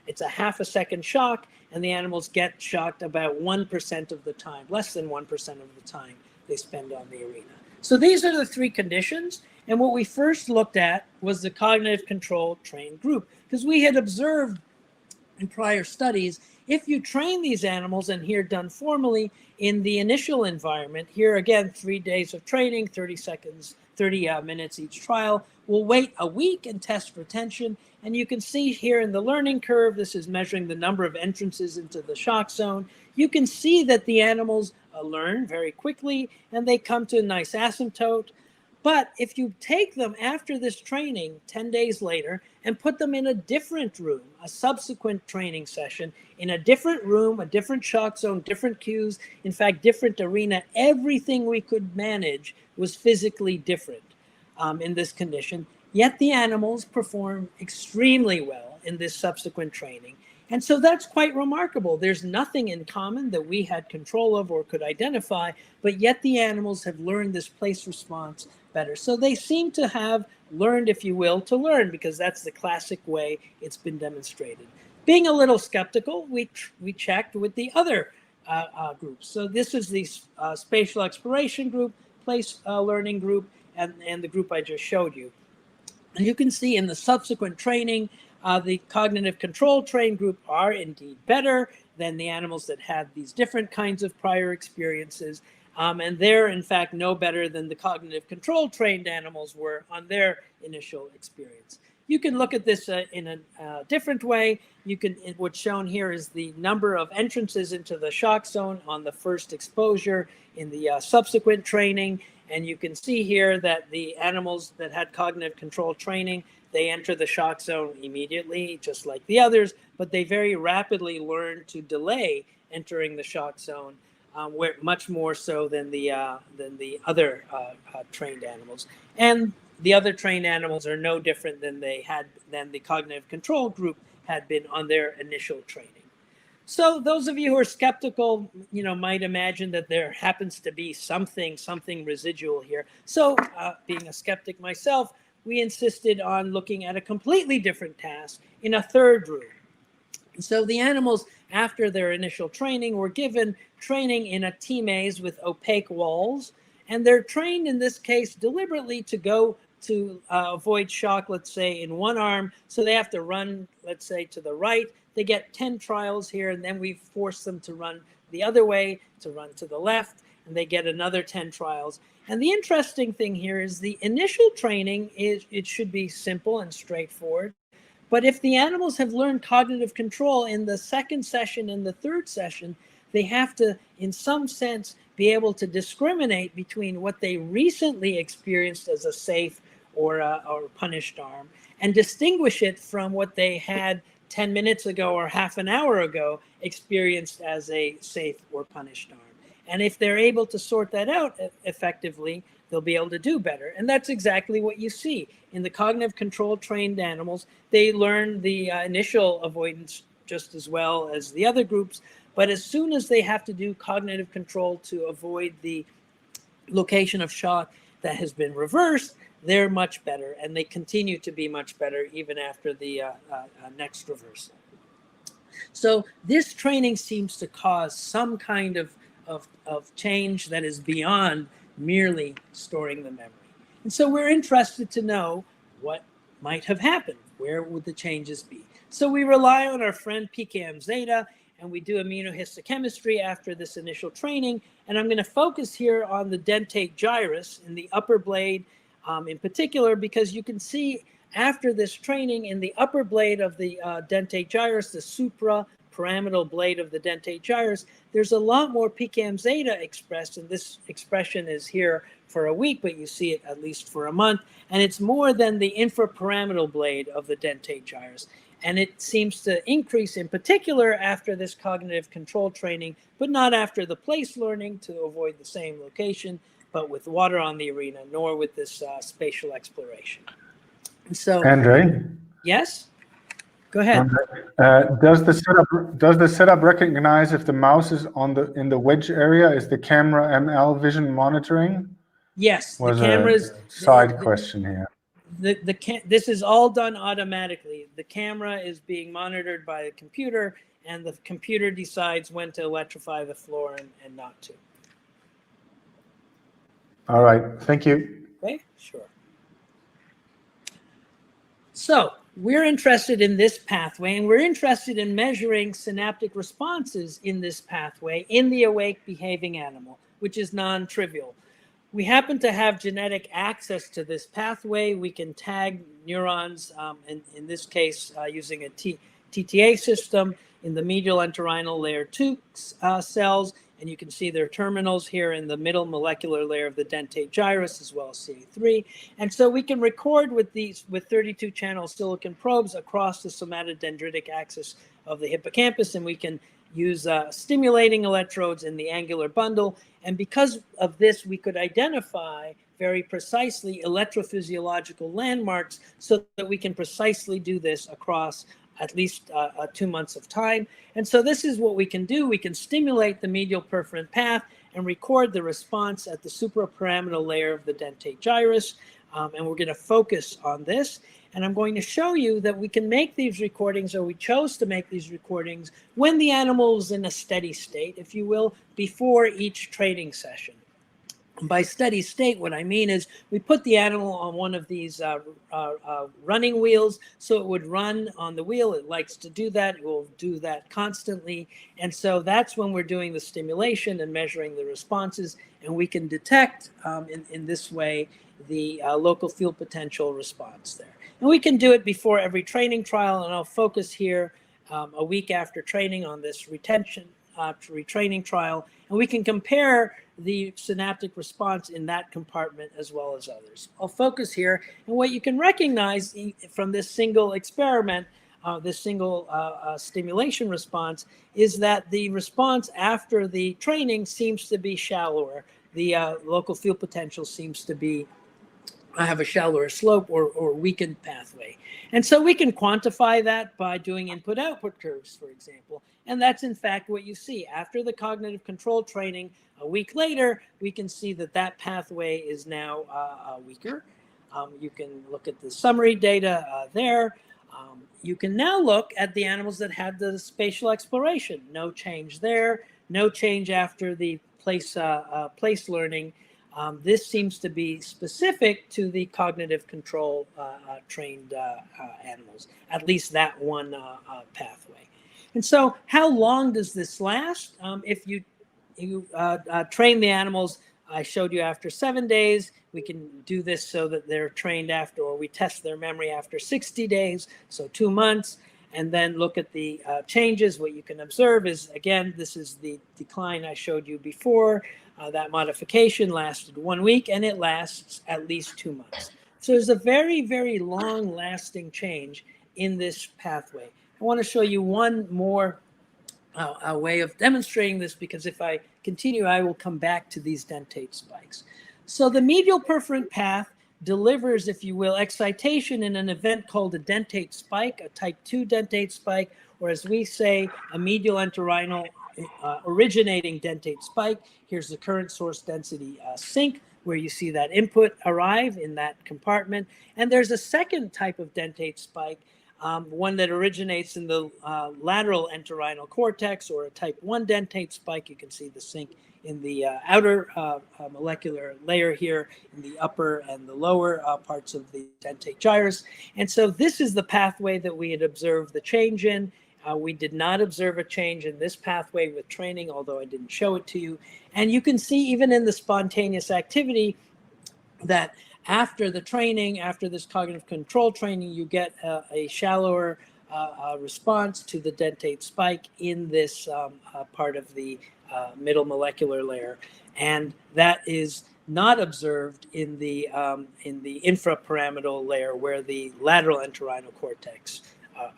it's a half a second shock, and the animals get shocked about 1% of the time, less than 1% of the time they spend on the arena. So these are the three conditions. And what we first looked at was the cognitive control trained group, because we had observed in prior studies, if you train these animals, and here done formally in the initial environment, here again, 3 days of training, 30 minutes each trial, we'll wait a week and test for tension. And you can see here in the learning curve, this is measuring the number of entrances into the shock zone. You can see that the animals learn very quickly, and they come to a nice asymptote. But if you take them after this training 10 days later and put them in a different room, a subsequent training session, in a different room, a different shock zone, different cues, in fact, different arena, everything we could manage was physically different in this condition. Yet the animals perform extremely well in this subsequent training. And so that's quite remarkable. There's nothing in common that we had control of or could identify, but yet the animals have learned this place response better. So they seem to have learned, if you will, to learn, because that's the classic way it's been demonstrated. Being a little skeptical, we checked with the other groups. So this is the spatial exploration group, place learning group, and the group I just showed you. And you can see in the subsequent training, the cognitive control trained group are indeed better than the animals that had these different kinds of prior experiences. And they're, in fact, no better than the cognitive control trained animals were on their initial experience. You can look at this in a different way. What's shown here is the number of entrances into the shock zone on the first exposure in the subsequent training. And you can see here that the animals that had cognitive control training, they enter the shock zone immediately, just like the others, but they very rapidly learn to delay entering the shock zone, where much more so than the other trained animals. And the other trained animals are no different than the cognitive control group had been on their initial training. So those of you who are skeptical, might imagine that there happens to be something residual here. So being a skeptic myself, we insisted on looking at a completely different task in a third room. So the animals, after their initial training, were given training in a T-maze with opaque walls, and they're trained in this case deliberately to go to avoid shock, let's say, in one arm. So they have to run, let's say, to the right. They get 10 trials here, and then we force them to run the other way, to run to the left, and they get another 10 trials. And the interesting thing here is the initial training it should be simple and straightforward. But if the animals have learned cognitive control in the second session and the third session, they have to, in some sense, be able to discriminate between what they recently experienced as a safe or punished arm, and distinguish it from what they had 10 minutes ago or half an hour ago experienced as a safe or punished arm. And if they're able to sort that out effectively, they'll be able to do better. And that's exactly what you see. In the cognitive control trained animals, they learn the initial avoidance just as well as the other groups. But as soon as they have to do cognitive control to avoid the location of shock that has been reversed, they're much better. And they continue to be much better even after the next reversal. So this training seems to cause some kind of change that is beyond merely storing the memory. And so we're interested to know what might have happened. Where would the changes be? So we rely on our friend PKM zeta, and we do immunohistochemistry after this initial training. And I'm going to focus here on the dentate gyrus in the upper blade in particular, because you can see after this training in the upper blade of the dentate gyrus, the suprapyramidal blade of the dentate gyrus, there's a lot more PKM zeta expressed, and this expression is here for a week, but you see it at least for a month, and it's more than the infrapyramidal blade of the dentate gyrus. And it seems to increase in particular after this cognitive control training, but not after the place learning to avoid the same location, but with water on the arena, nor with this spatial exploration. And so, Andre? Yes? Go ahead. Does the setup recognize if the mouse is in the wedge area? Is the camera ML vision monitoring? Yes, the camera's side question here. This is all done automatically. The camera is being monitored by the computer, and the computer decides when to electrify the floor and not to. All right, thank you. Okay, sure. So we're interested in this pathway, and we're interested in measuring synaptic responses in this pathway in the awake behaving animal, which is non-trivial. We happen to have genetic access to this pathway. We can tag neurons, in this case, using a TTA system in the medial entorhinal layer 2 cells, and you can see their terminals here in the middle molecular layer of the dentate gyrus, as well as CA3. And so we can record with 32-channel silicon probes across the somatodendritic axis of the hippocampus, and we can use stimulating electrodes in the angular bundle. And because of this, we could identify very precisely electrophysiological landmarks so that we can precisely do this across at least 2 months of time. And so this is what we can do. We can stimulate the medial perforant path and record the response at the suprapyramidal layer of the dentate gyrus. And we're going to focus on this. And I'm going to show you that we can make these recordings, or we chose to make these recordings, when the animal is in a steady state, if you will, before each training session. And by steady state, what I mean is we put the animal on one of these running wheels, so it would run on the wheel. It likes to do that. It will do that constantly. And so that's when we're doing the stimulation and measuring the responses. And we can detect in this way the local field potential response there. And we can do it before every training trial, and I'll focus here a week after training on this retraining trial, and we can compare the synaptic response in that compartment as well as others. I'll focus here, and what you can recognize from this single experiment, this single stimulation response, is that the response after the training seems to be shallower. The local field potential seems to be have a shallower slope or weakened pathway. And so we can quantify that by doing input-output curves, for example. And that's in fact what you see. After the cognitive control training, a week later, we can see that that pathway is now weaker. You can look at the summary data there. You can now look at the animals that had the spatial exploration. No change there. No change after the place learning. This seems to be specific to the cognitive control trained animals, at least that one pathway. And so how long does this last? If you train the animals, I showed you after 7 days, we can do this so that they're trained after, or we test their memory after 60 days, so 2 months, and then look at the changes. What you can observe is, again, this is the decline I showed you before. That modification lasted 1 week, and it lasts at least 2 months. So there's a very, very long-lasting change in this pathway. I want to show you one more way of demonstrating this, because if I continue, I will come back to these dentate spikes. So the medial perforant path delivers, if you will, excitation in an event called a dentate spike, a type 2 dentate spike, or as we say, a medial entorhinal originating dentate spike. Here's the current source density sink, where you see that input arrive in that compartment. And there's a second type of dentate spike one that originates in the lateral entorhinal cortex, or a type 1 dentate spike. You can see the sink in the outer molecular layer here, in the upper and the lower parts of the dentate gyrus. And so this is the pathway that we had observed the change in. We did not observe a change in this pathway with training, although I didn't show it to you. And you can see even in the spontaneous activity that after the training, after this cognitive control training, you get a shallower response to the dentate spike in this part of the middle molecular layer. And that is not observed in the infrapyramidal layer, where the lateral entorhinal cortex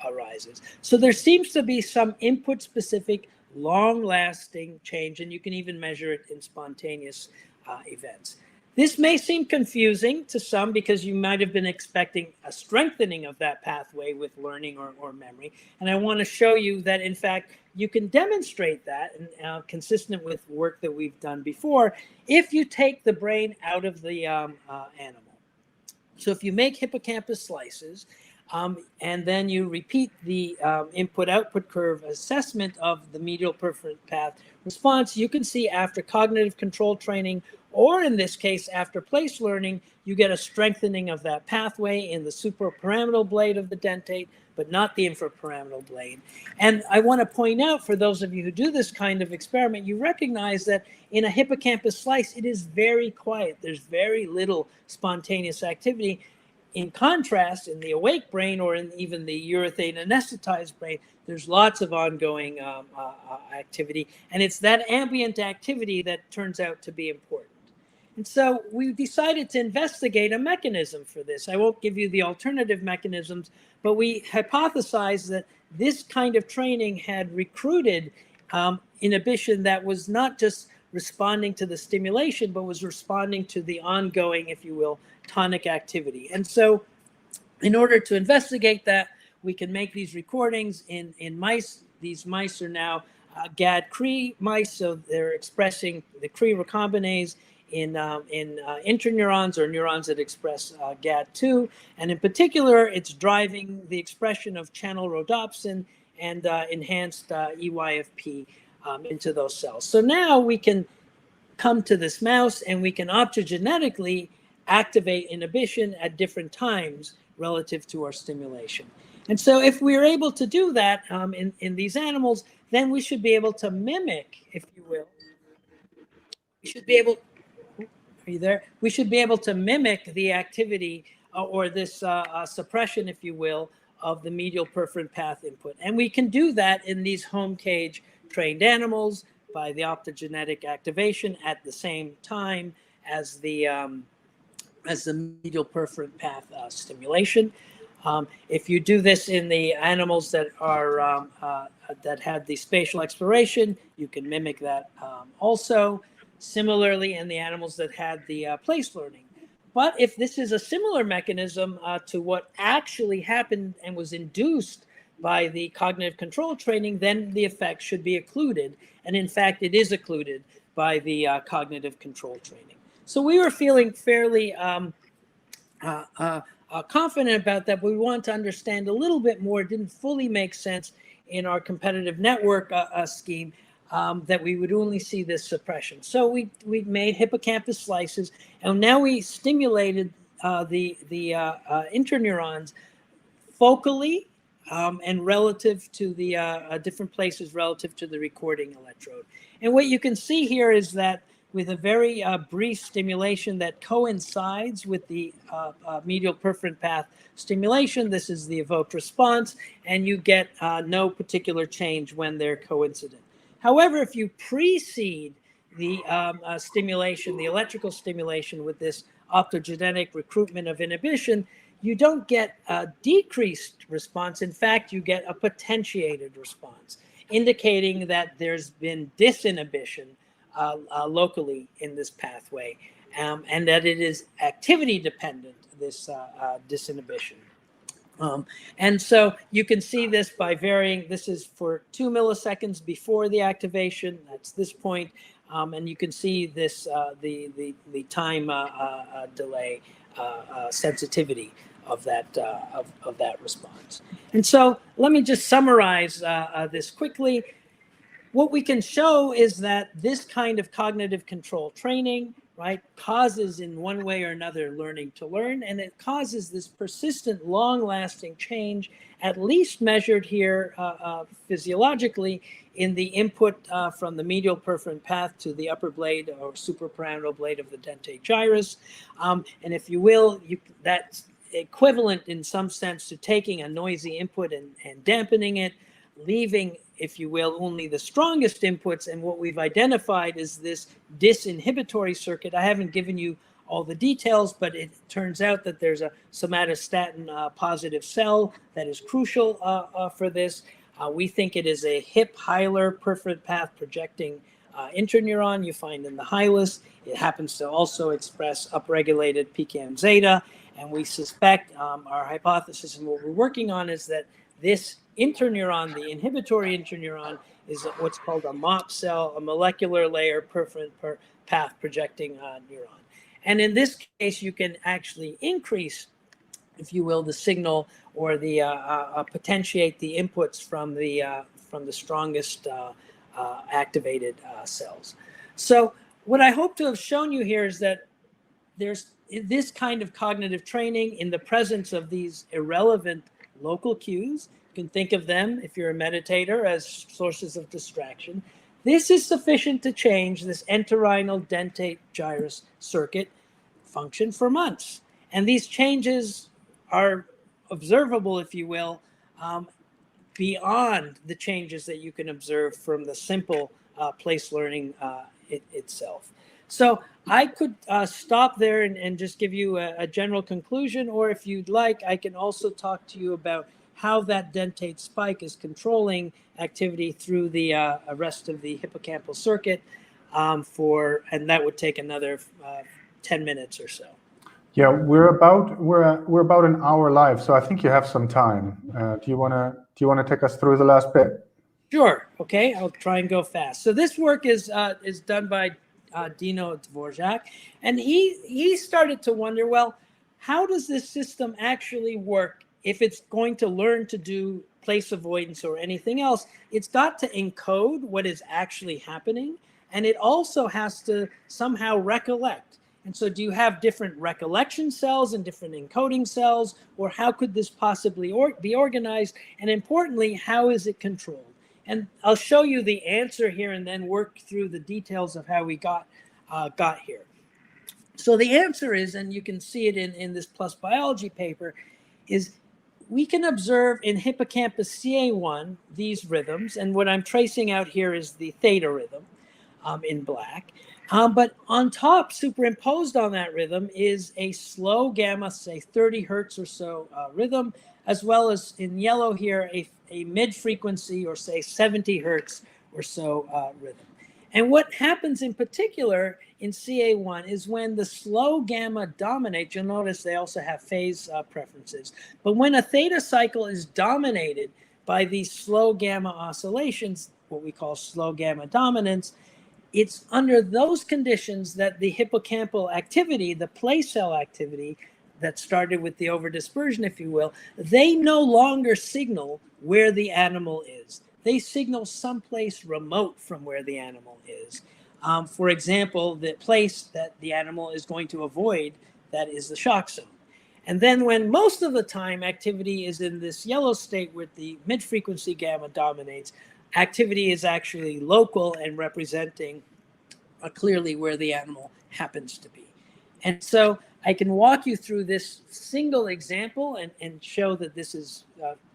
arises. So there seems to be some input-specific, long-lasting change, and you can even measure it in spontaneous events. This may seem confusing to some because you might have been expecting a strengthening of that pathway with learning or memory. And I want to show you that, in fact, you can demonstrate that, and consistent with work that we've done before, if you take the brain out of the animal. So if you make hippocampus slices, and then you repeat the input-output curve assessment of the medial perforant path response, you can see after cognitive control training, or in this case, after place learning, you get a strengthening of that pathway in the suprapyramidal blade of the dentate, but not the infrapyramidal blade. And I want to point out, for those of you who do this kind of experiment, you recognize that in a hippocampus slice, it is very quiet. There's very little spontaneous activity. In contrast, in the awake brain, or in even the urethane anesthetized brain, there's lots of ongoing activity. And it's that ambient activity that turns out to be important. And so we decided to investigate a mechanism for this. I won't give you the alternative mechanisms, but we hypothesized that this kind of training had recruited inhibition that was not just responding to the stimulation, but was responding to the ongoing, if you will, tonic activity. And so in order to investigate that, we can make these recordings in mice. These mice are now GAD-Cre mice, so they're expressing the Cre recombinase in interneurons, or neurons that express GAD2. And in particular, it's driving the expression of channel rhodopsin and enhanced EYFP into those cells. So now we can come to this mouse, and we can optogenetically activate inhibition at different times relative to our stimulation. And so if we're able to do that in these animals, then we should be able to mimic, if you will, we should be able, are you there? We should be able to mimic the activity or this suppression, if you will, of the medial perforant path input. And we can do that in these home cage trained animals by the optogenetic activation at the same time as the medial perforant path stimulation. If you do this in the animals that are that had the spatial exploration, you can mimic that also. Similarly, in the animals that had the place learning. But if this is a similar mechanism to what actually happened and was induced by the cognitive control training, then the effect should be occluded. And in fact, it is occluded by the cognitive control training. So we were feeling fairly confident about that, but we want to understand a little bit more. It didn't fully make sense in our competitive network scheme that we would only see this suppression. So we made hippocampus slices, and now we stimulated the interneurons focally and relative to the different places relative to the recording electrode. And what you can see here is that with a very brief stimulation that coincides with the medial perforant path stimulation, this is the evoked response, and you get no particular change when they're coincident. However, if you precede the stimulation, the electrical stimulation, with this optogenetic recruitment of inhibition, you don't get a decreased response. In fact, you get a potentiated response, indicating that there's been disinhibition locally in this pathway, and that it is activity dependent, this disinhibition. And so you can see this by varying. This is for 2 milliseconds before the activation. That's this point, and you can see this the time delay sensitivity of that response. And so let me just summarize this quickly. What we can show is that this kind of cognitive control training, right, causes in one way or another learning to learn, and it causes this persistent, long-lasting change, at least measured here physiologically in the input from the medial perforant path to the upper blade or suprapyramidal blade of the dentate gyrus. And if you will, that's equivalent in some sense to taking a noisy input and dampening it, leaving, if you will, only the strongest inputs. And what we've identified is this disinhibitory circuit. I haven't given you all the details, but it turns out that there's a somatostatin positive cell that is crucial for this. We think it is a hip-hilar perforant path projecting interneuron you find in the hilus. It happens to also express upregulated PKM zeta, and we suspect our hypothesis and what we're working on is that this interneuron, the inhibitory interneuron, is what's called a MOP cell, a molecular layer perforant path projecting neuron. And in this case, you can actually increase, if you will, the signal or the potentiate the inputs from the strongest activated cells. So what I hope to have shown you here is that there's this kind of cognitive training in the presence of these irrelevant local cues. You can think of them, if you're a meditator, as sources of distraction. This is sufficient to change this entorhinal dentate gyrus circuit function for months. And these changes are observable, if you will, beyond the changes that you can observe from the simple place learning itself. So I could stop there and just give you a general conclusion, or if you'd like, I can also talk to you about how that dentate spike is controlling activity through the rest of the hippocampal circuit and that would take another 10 minutes or so. Yeah, we're about an hour live, so I think you have some time. Do you wanna take us through the last bit? Sure. Okay, I'll try and go fast. So this work is done by Dino Dvorak, and he started to wonder, well, how does this system actually work if it's going to learn to do place avoidance or anything else? It's got to encode what is actually happening, and it also has to somehow recollect. And so do you have different recollection cells and different encoding cells, or how could this possibly be organized? And importantly, how is it controlled? And I'll show you the answer here and then work through the details of how we got here. So the answer is, and you can see it in this PLOS Biology paper, is we can observe in hippocampus CA1 these rhythms. And what I'm tracing out here is the theta rhythm in black. But on top, superimposed on that rhythm, is a slow gamma, say 30 hertz or so rhythm, as well as in yellow here, a mid-frequency or say 70 hertz or so rhythm. And what happens in particular in CA1 is when the slow gamma dominates, you'll notice they also have phase preferences, but when a theta cycle is dominated by these slow gamma oscillations, what we call slow gamma dominance, it's under those conditions that the hippocampal activity, the place cell activity that started with the overdispersion, if you will, they no longer signal where the animal is. They signal someplace remote from where the animal is. For example, the place that the animal is going to avoid, that is the shock zone. And then when most of the time activity is in this yellow state where the mid-frequency gamma dominates, activity is actually local and representing clearly where the animal happens to be. And so I can walk you through this single example and show that this is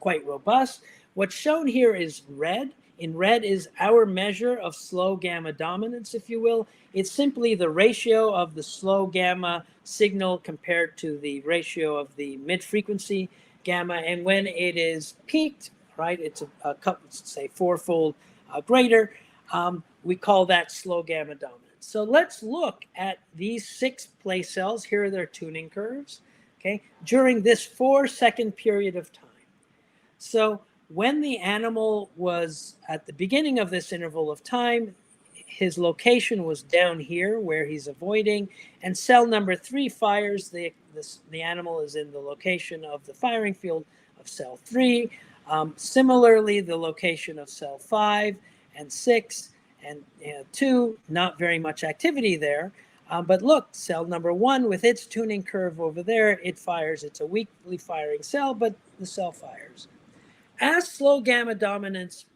quite robust. What's shown here is red. In red is our measure of slow gamma dominance, if you will. It's simply the ratio of the slow gamma signal compared to the ratio of the mid-frequency gamma. And when it is peaked, right, it's a couple, say fourfold greater, we call that slow gamma dominance. So let's look at these 6 place cells. Here are their tuning curves, okay, during this 4-second period of time. So when the animal was at the beginning of this interval of time, his location was down here where he's avoiding, and cell number 3 fires the the animal is in the location of the firing field of cell 3. Similarly, the location of cell 5 and 6 and 2, not very much activity there. But look, cell number 1 with its tuning curve over there, it fires. It's a weakly firing cell, but the cell fires. As slow gamma dominance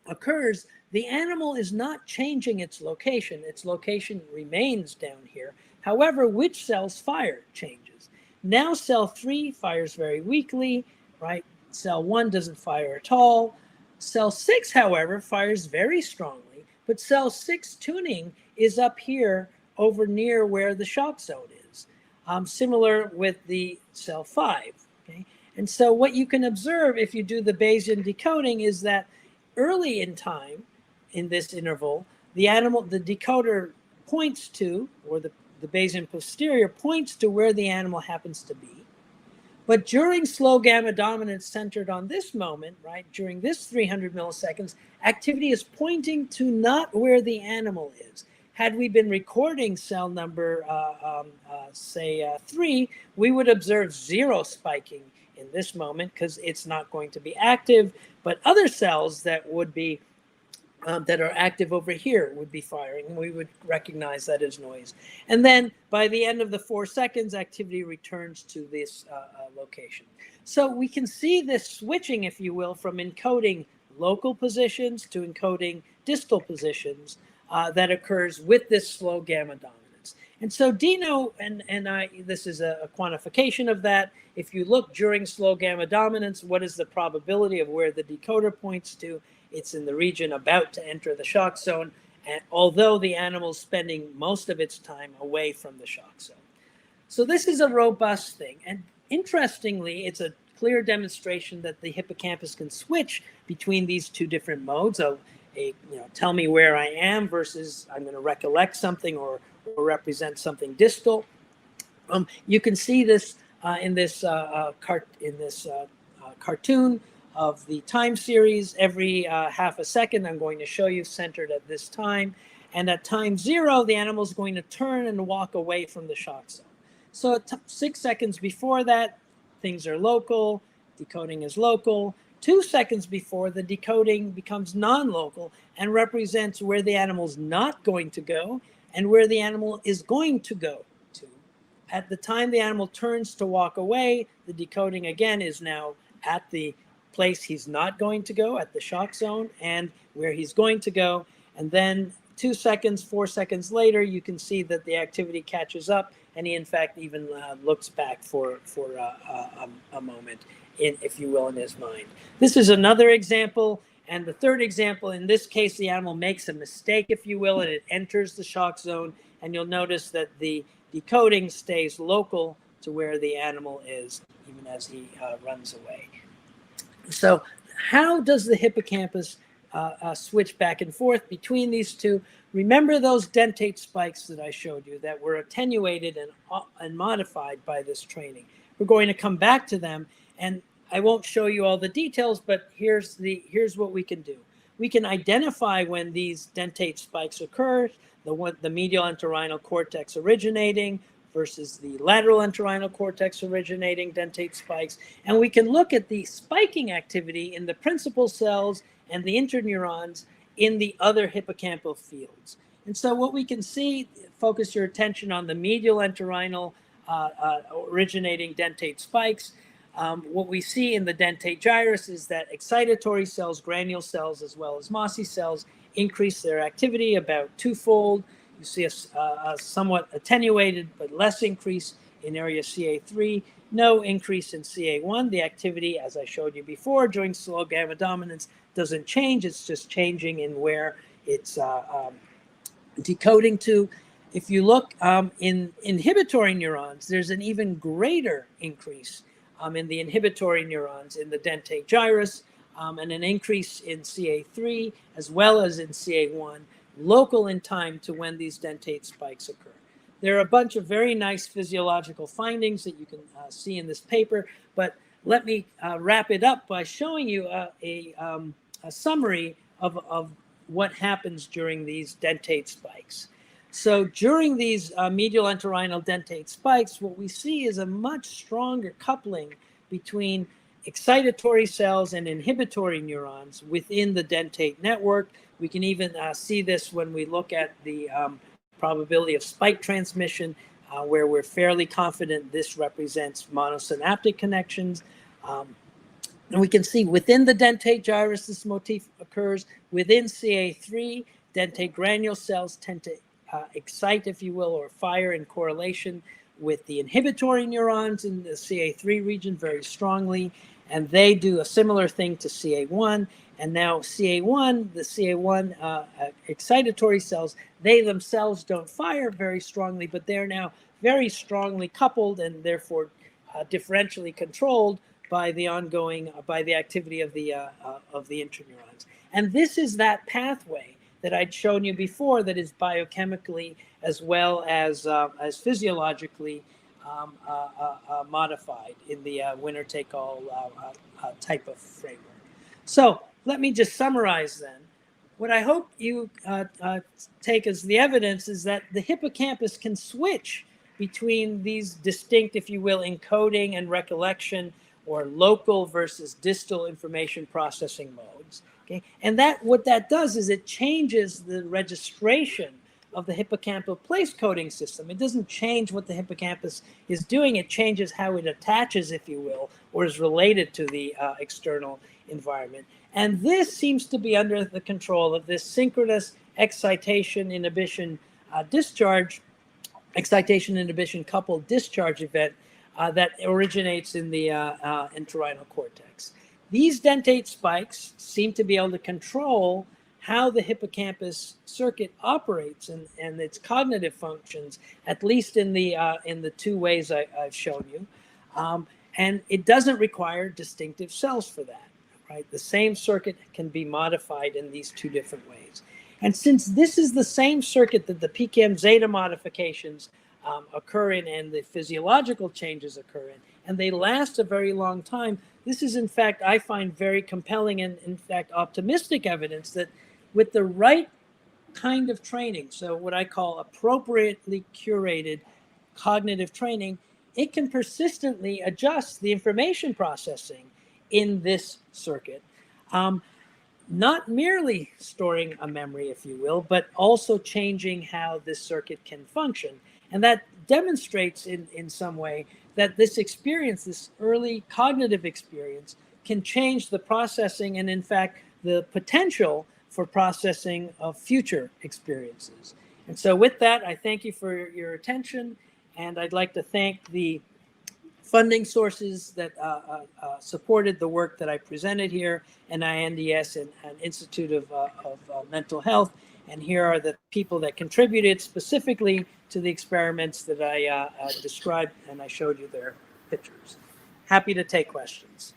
occurs, the animal is not changing its location. Its location remains down here. However, which cells fire changes. Now cell 3 fires very weakly, right? Cell 1 doesn't fire at all. Cell 6, however, fires very strongly, but cell 6 tuning is up here over near where the shock zone is. Similar with the cell 5, okay? And so what you can observe if you do the Bayesian decoding is that early in time, in this interval, the decoder points to, or the Bayesian posterior points to where the animal happens to be. But during slow gamma dominance centered on this moment, right, during this 300 milliseconds, activity is pointing to not where the animal is. Had we been recording cell number, say 3, we would observe 0 spiking in this moment because it's not going to be active, but other cells that would be that are active over here would be firing, and we would recognize that as noise. And then by the end of the 4 seconds, activity returns to this location. So we can see this switching, if you will, from encoding local positions to encoding distal positions that occurs with this slow gamma dominance. And so Dino and I, this is a quantification of that. If you look during slow gamma dominance, what is the probability of where the decoder points to? It's in the region about to enter the shock zone, and although the animal's spending most of its time away from the shock zone. So this is a robust thing. And interestingly, it's a clear demonstration that the hippocampus can switch between these two different modes of tell me where I am versus I'm going to recollect something or represent something distal. You can see this in this cartoon of the time series. Every half a second, I'm going to show you centered at this time. And at time 0, the animal is going to turn and walk away from the shock zone. So at 6 seconds before that, things are local, decoding is local. 2 seconds before, the decoding becomes non-local and represents where the animal's not going to go and where the animal is going to go to. At the time the animal turns to walk away, the decoding again is now at the place he's not going to go, at the shock zone, and where he's going to go. And then 2 seconds, 4 seconds later, you can see that the activity catches up, and he in fact even looks back for a moment, if you will, in his mind. This is another example, and the third example, in this case, the animal makes a mistake, if you will, and it enters the shock zone, and you'll notice that the decoding stays local to where the animal is, even as he runs away. So how does the hippocampus switch back and forth between these two? Remember those dentate spikes that I showed you that were attenuated and modified by this training. We're going to come back to them, and I won't show you all the details, but here's what we can do. We can identify when these dentate spikes occur, the medial entorhinal cortex originating versus the lateral entorhinal cortex originating dentate spikes. And we can look at the spiking activity in the principal cells and the interneurons in the other hippocampal fields. And so what we can see, focus your attention on the medial entorhinal originating dentate spikes. What we see in the dentate gyrus is that excitatory cells, granule cells, as well as mossy cells increase their activity about 2-fold. You see a somewhat attenuated but less increase in area CA3, no increase in CA1. The activity, as I showed you before, during slow gamma dominance doesn't change. It's just changing in where it's decoding to. If you look in inhibitory neurons, there's an even greater increase in the inhibitory neurons in the dentate gyrus and an increase in CA3 as well as in CA1, local in time to when these dentate spikes occur. There are a bunch of very nice physiological findings that you can see in this paper, but let me wrap it up by showing you a summary of what happens during these dentate spikes. So during these medial entorhinal dentate spikes, what we see is a much stronger coupling between excitatory cells and inhibitory neurons within the dentate network. We can even see this when we look at the probability of spike transmission, where we're fairly confident this represents monosynaptic connections. And we can see within the dentate gyrus, this motif occurs. Within CA3, dentate granule cells tend to excite, if you will, or fire in correlation with the inhibitory neurons in the CA3 region very strongly. And they do a similar thing to CA1. And now CA1, the CA1 excitatory cells, they themselves don't fire very strongly, but they're now very strongly coupled and therefore differentially controlled by the ongoing, by the activity of the intraneurons. And this is that pathway that I'd shown you before that is biochemically as well as physiologically modified in the winner-take-all type of framework. So let me just summarize then. What I hope you take as the evidence is that the hippocampus can switch between these distinct, if you will, encoding and recollection or local versus distal information processing modes. Okay? And that what that does is it changes the registration of the hippocampal place coding system. It doesn't change what the hippocampus is doing. It changes how it attaches, if you will, or is related to the external environment. And this seems to be under the control of this synchronous excitation inhibition discharge, excitation inhibition coupled discharge event that originates in the entorhinal cortex. These dentate spikes seem to be able to control how the hippocampus circuit operates and its cognitive functions, at least in the two ways I've shown you. And it doesn't require distinctive cells for that, right? The same circuit can be modified in these two different ways. And since this is the same circuit that the PKM zeta modifications occur in and the physiological changes occur in, and they last a very long time, this is in fact, I find very compelling and in fact optimistic evidence that with the right kind of training, so what I call appropriately curated cognitive training, it can persistently adjust the information processing in this circuit. Not merely storing a memory, if you will, but also changing how this circuit can function. And that demonstrates in some way that this experience, this early cognitive experience, can change the processing and in fact the potential for processing of future experiences. And so with that, I thank you for your attention, and I'd like to thank the funding sources that supported the work that I presented here, NINDS and Institute of Mental Health. And here are the people that contributed specifically to the experiments that I described, and I showed you their pictures. Happy to take questions.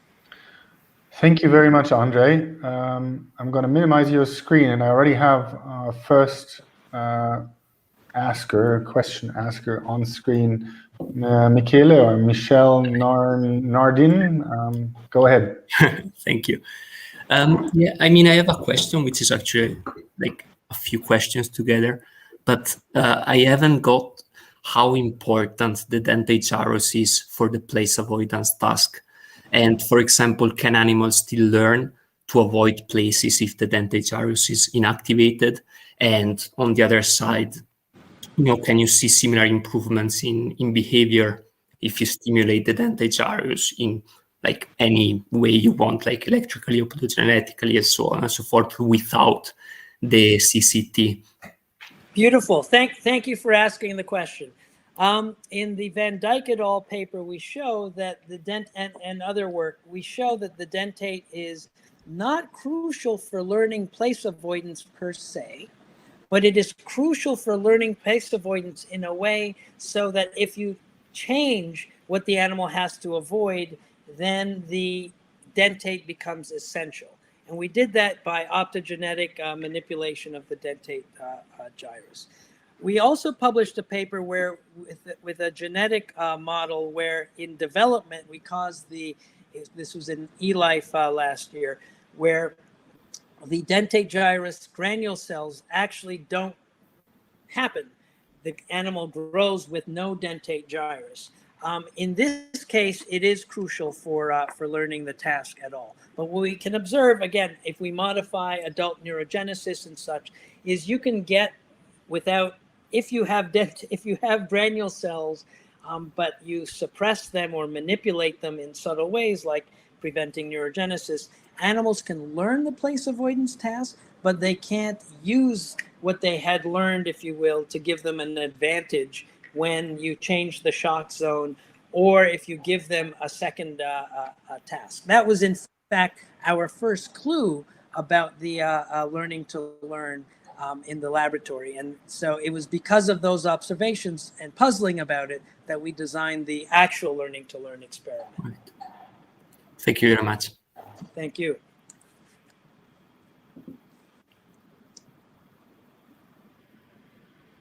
Thank you very much, Andre. I'm going to minimize your screen, and I already have our first question asker on screen. Michele or Michelle Nardin, go ahead. Thank you. Yeah, I mean, I have a question, which is actually like a few questions together, but I haven't got how important the dentate gyrus is for the place avoidance task. And for example, can animals still learn to avoid places if the dentate gyrus is inactivated? And on the other side, can you see similar improvements in behavior if you stimulate the dentate gyrus in like any way you want, like electrically or genetically and so on and so forth, without the CCT? Beautiful. Thank you for asking the question. In the Van Dyke et al. Paper, we show that the and other work, we show that the dentate is not crucial for learning place avoidance per se, but it is crucial for learning place avoidance in a way so that if you change what the animal has to avoid, then the dentate becomes essential. And we did that by optogenetic manipulation of the dentate gyrus. We also published a paper where with a genetic model where in development we caused this was in eLife last year, where the dentate gyrus granule cells actually don't happen the animal grows with no dentate gyrus. In this case, it is crucial for learning the task at all. But what we can observe, again, if we modify adult neurogenesis and such, is you can get without, if you have granule cells, but you suppress them or manipulate them in subtle ways, like preventing neurogenesis, animals can learn the place avoidance task, but they can't use what they had learned, if you will, to give them an advantage when you change the shock zone, or if you give them a second task. That was, in fact, our first clue about the learning to learn in the laboratory. And so it was because of those observations and puzzling about it that we designed the actual learning to learn experiment. Right. Thank you very much. Thank you.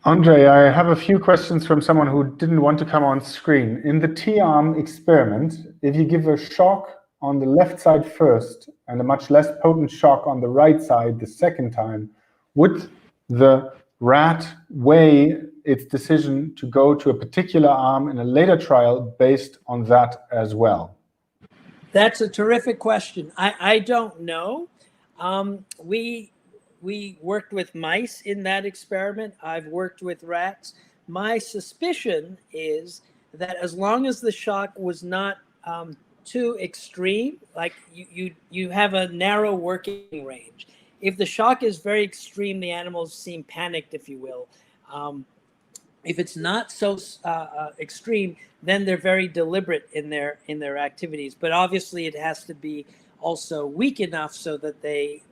Andre, I have a few questions from someone who didn't want to come on screen. In the T-arm experiment, if you give a shock on the left side first and a much less potent shock on the right side the second time, would the rat weigh its decision to go to a particular arm in a later trial based on that as well? That's a terrific question. I don't know. We worked with mice in that experiment. I've worked with rats. My suspicion is that as long as the shock was not too extreme, like you have a narrow working range. If the shock is very extreme, the animals seem panicked, if you will. If it's not so extreme, then they're very deliberate in their activities. But obviously, it has to be also weak enough so that they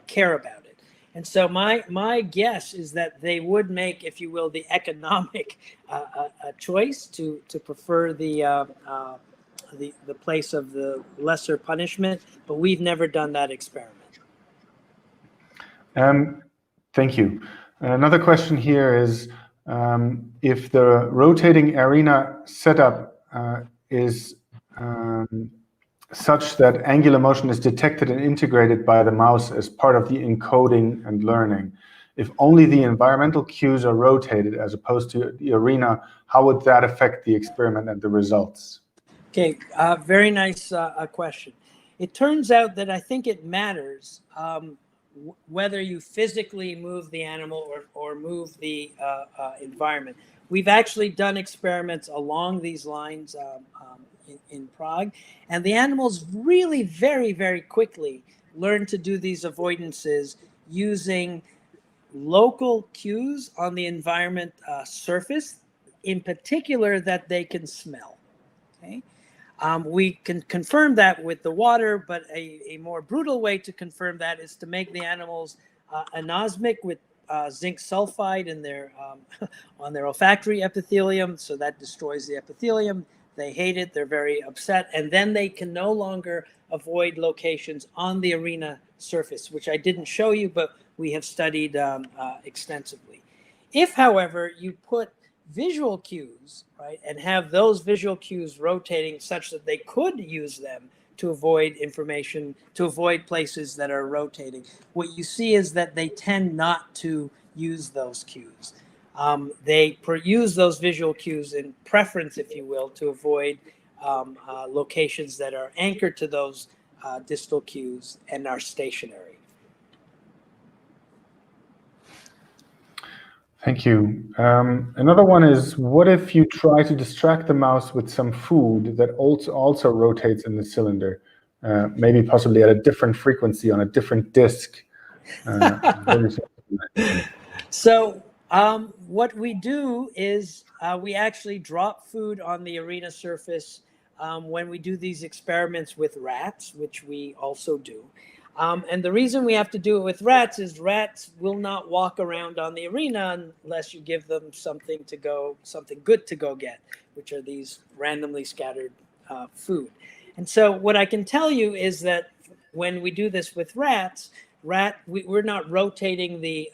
care about it. And so my guess is that they would make, if you will, the economic choice to prefer the place of the lesser punishment. But we've never done that experiment. Thank you. Another question here is, if the rotating arena setup is such that angular motion is detected and integrated by the mouse as part of the encoding and learning, if only the environmental cues are rotated as opposed to the arena, how would that affect the experiment and the results? Okay, very nice question. It turns out that I think it matters whether you physically move the animal or move the environment. We've actually done experiments along these lines in Prague, and the animals really very, very quickly learn to do these avoidances using local cues on the environment surface, in particular that they can smell. Okay. We can confirm that with the water, but a more brutal way to confirm that is to make the animals anosmic with zinc sulfide in their on their olfactory epithelium, so that destroys the epithelium. They hate it, they're very upset, and then they can no longer avoid locations on the arena surface, which I didn't show you, but we have studied extensively. If, however, you put visual cues, right, and have those visual cues rotating such that they could use them to avoid information, to avoid places that are rotating, what you see is that they tend not to use those cues. They use those visual cues in preference, if you will, to avoid locations that are anchored to those distal cues and are stationary. Thank you. Another one is, what if you try to distract the mouse with some food that also rotates in the cylinder, maybe possibly at a different frequency on a different disk? So what we do is we actually drop food on the arena surface when we do these experiments with rats, which we also do. And the reason we have to do it with rats is rats will not walk around on the arena unless you give them something good to go get, which are these randomly scattered food. And so what I can tell you is that when we do this with rats, we're not rotating the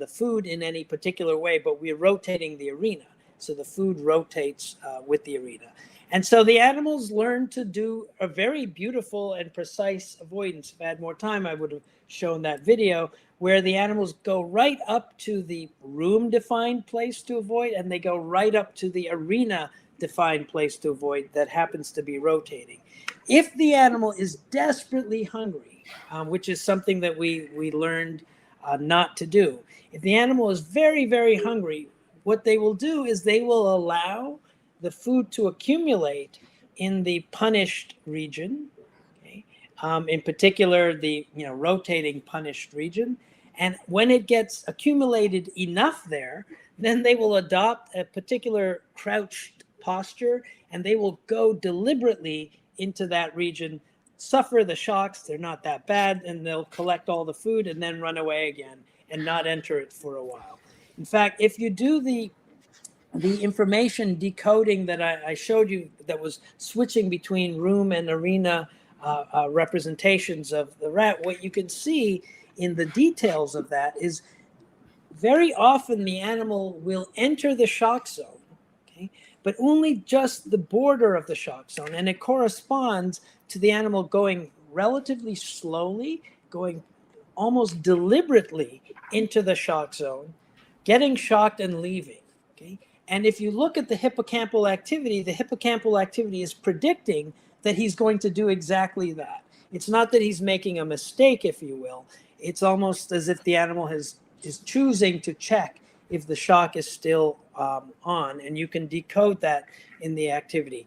food in any particular way, but we're rotating the arena. So the food rotates with the arena. And so the animals learn to do a very beautiful and precise avoidance. If I had more time, I would have shown that video where the animals go right up to the room-defined place to avoid, and they go right up to the arena-defined place to avoid that happens to be rotating. If the animal is desperately hungry, which is something that we learned not to do, if the animal is very, very hungry, what they will do is they will allow the food to accumulate in the punished region, okay? In particular, the rotating punished region. And when it gets accumulated enough there, then they will adopt a particular crouched posture, and they will go deliberately into that region, suffer the shocks, they're not that bad, and they'll collect all the food and then run away again and not enter it for a while. In fact, if you do the information decoding that I showed you that was switching between room and arena representations of the rat, what you can see in the details of that is very often the animal will enter the shock zone, okay, but only just the border of the shock zone. And it corresponds to the animal going relatively slowly, going almost deliberately into the shock zone, getting shocked and leaving. Okay? And if you look at the hippocampal activity is predicting that he's going to do exactly that. It's not that he's making a mistake, if you will. It's almost as if the animal is choosing to check if the shock is still on, and you can decode that in the activity.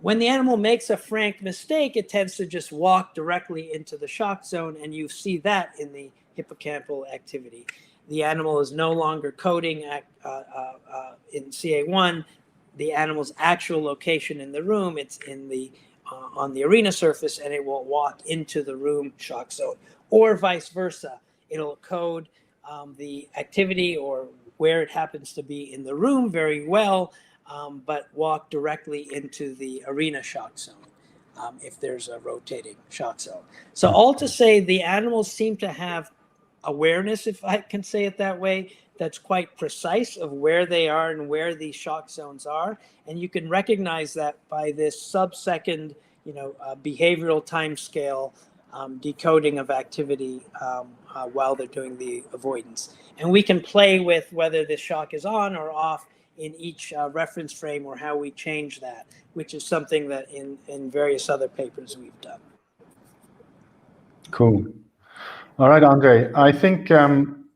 When the animal makes a frank mistake, it tends to just walk directly into the shock zone, and you see that in the hippocampal activity. The animal is no longer coding in CA1 the animal's actual location in the room. It's in the on the arena surface, and it will walk into the room shock zone, or vice versa. It'll code the activity or where it happens to be in the room very well, but walk directly into the arena shock zone if there's a rotating shock zone. So all to say, the animals seem to have awareness, if I can say it that way, that's quite precise of where they are and where these shock zones are. And you can recognize that by this sub-second, behavioral time scale decoding of activity while they're doing the avoidance. And we can play with whether the shock is on or off in each reference frame, or how we change that, which is something that in various other papers we've done. Cool. All right, Andre, I think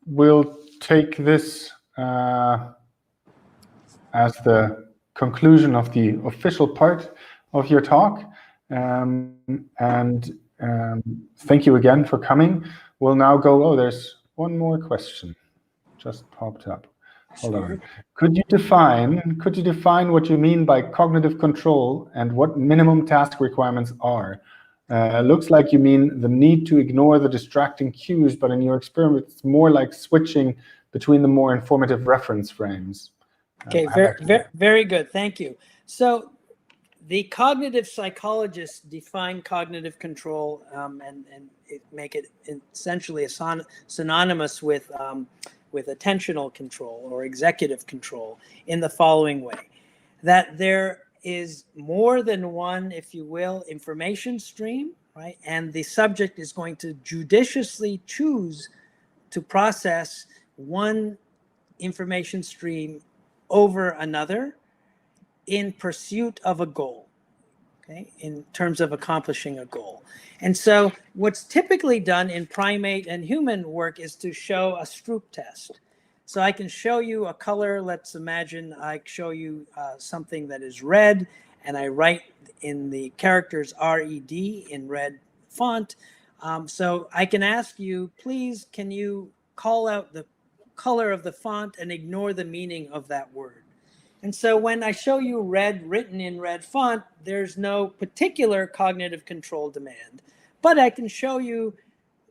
we'll take this as the conclusion of the official part of your talk. Thank you again for coming. We'll now go, there's one more question just popped up. Hold on. Could you define what you mean by cognitive control and what minimum task requirements are? Looks like you mean the need to ignore the distracting cues, but in your experiment, it's more like switching between the more informative reference frames. Okay, very good. Thank you. So the cognitive psychologists define cognitive control and make it essentially synonymous with attentional control or executive control in the following way: that there is more than one, if you will, information stream, right? And the subject is going to judiciously choose to process one information stream over another in pursuit of a goal, okay, in terms of accomplishing a goal. And so what's typically done in primate and human work is to show a Stroop test. So I can show you a color. Let's imagine I show you something that is red, and I write in the characters RED in red font. So I can ask you, please, can you call out the color of the font and ignore the meaning of that word? And so when I show you red written in red font, there's no particular cognitive control demand. But I can show you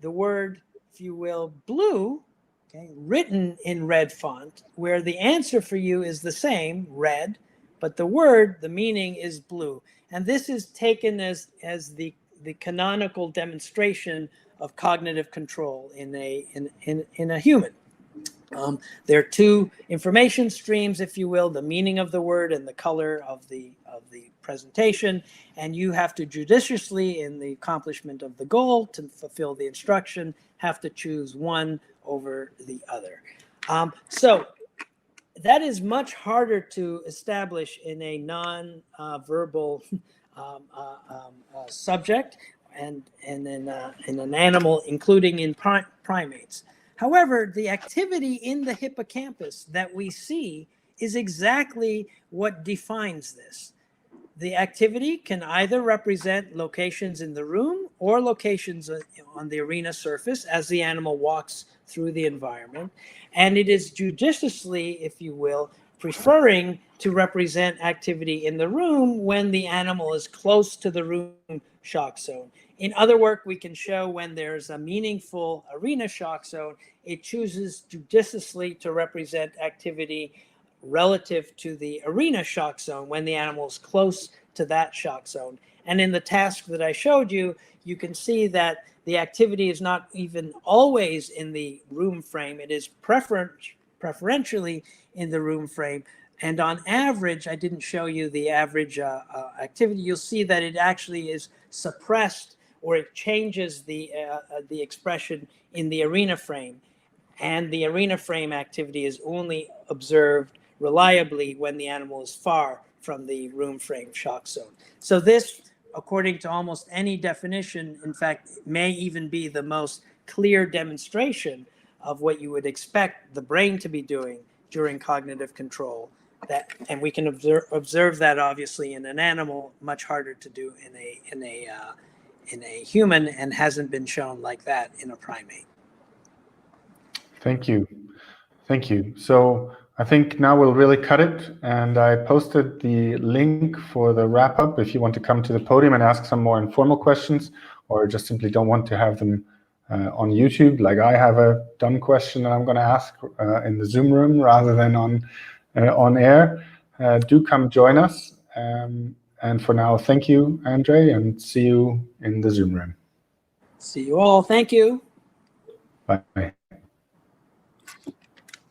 the word, if you will, blue, okay, written in red font, where the answer for you is the same, red, but the word, the meaning is blue. And this is taken as the canonical demonstration of cognitive control in a human. There are two information streams, if you will, the meaning of the word and the color of the presentation, and you have to judiciously, in the accomplishment of the goal, to fulfill the instruction, have to choose one over the other. So that is much harder to establish in a non-verbal subject and in an animal, including in primates. However, the activity in the hippocampus that we see is exactly what defines this. The activity can either represent locations in the room or locations on the arena surface as the animal walks through the environment. And it is judiciously, if you will, preferring to represent activity in the room when the animal is close to the room shock zone. In other work, we can show when there's a meaningful arena shock zone, it chooses judiciously to represent activity relative to the arena shock zone when the animal is close to that shock zone. And in the task that I showed you, you can see that the activity is not even always in the room frame. It is preferentially in the room frame. And on average, I didn't show you the average activity. You'll see that it actually is suppressed, or it changes the expression in the arena frame. And the arena frame activity is only observed reliably when the animal is far from the room frame shock zone. So this, according to almost any definition, in fact, may even be the most clear demonstration of what you would expect the brain to be doing during cognitive control. And we can observe that obviously in an animal, much harder to do in a human, and hasn't been shown like that in a primate. Thank you. Thank you. So I think now we'll really cut it. And I posted the link for the wrap-up if you want to come to the podium and ask some more informal questions, or just simply don't want to have them on YouTube. Like I have a dumb question that I'm going to ask in the Zoom room rather than on air. Do come join us. And for now, thank you, Andre, and see you in the Zoom room. See you all. Thank you. Bye.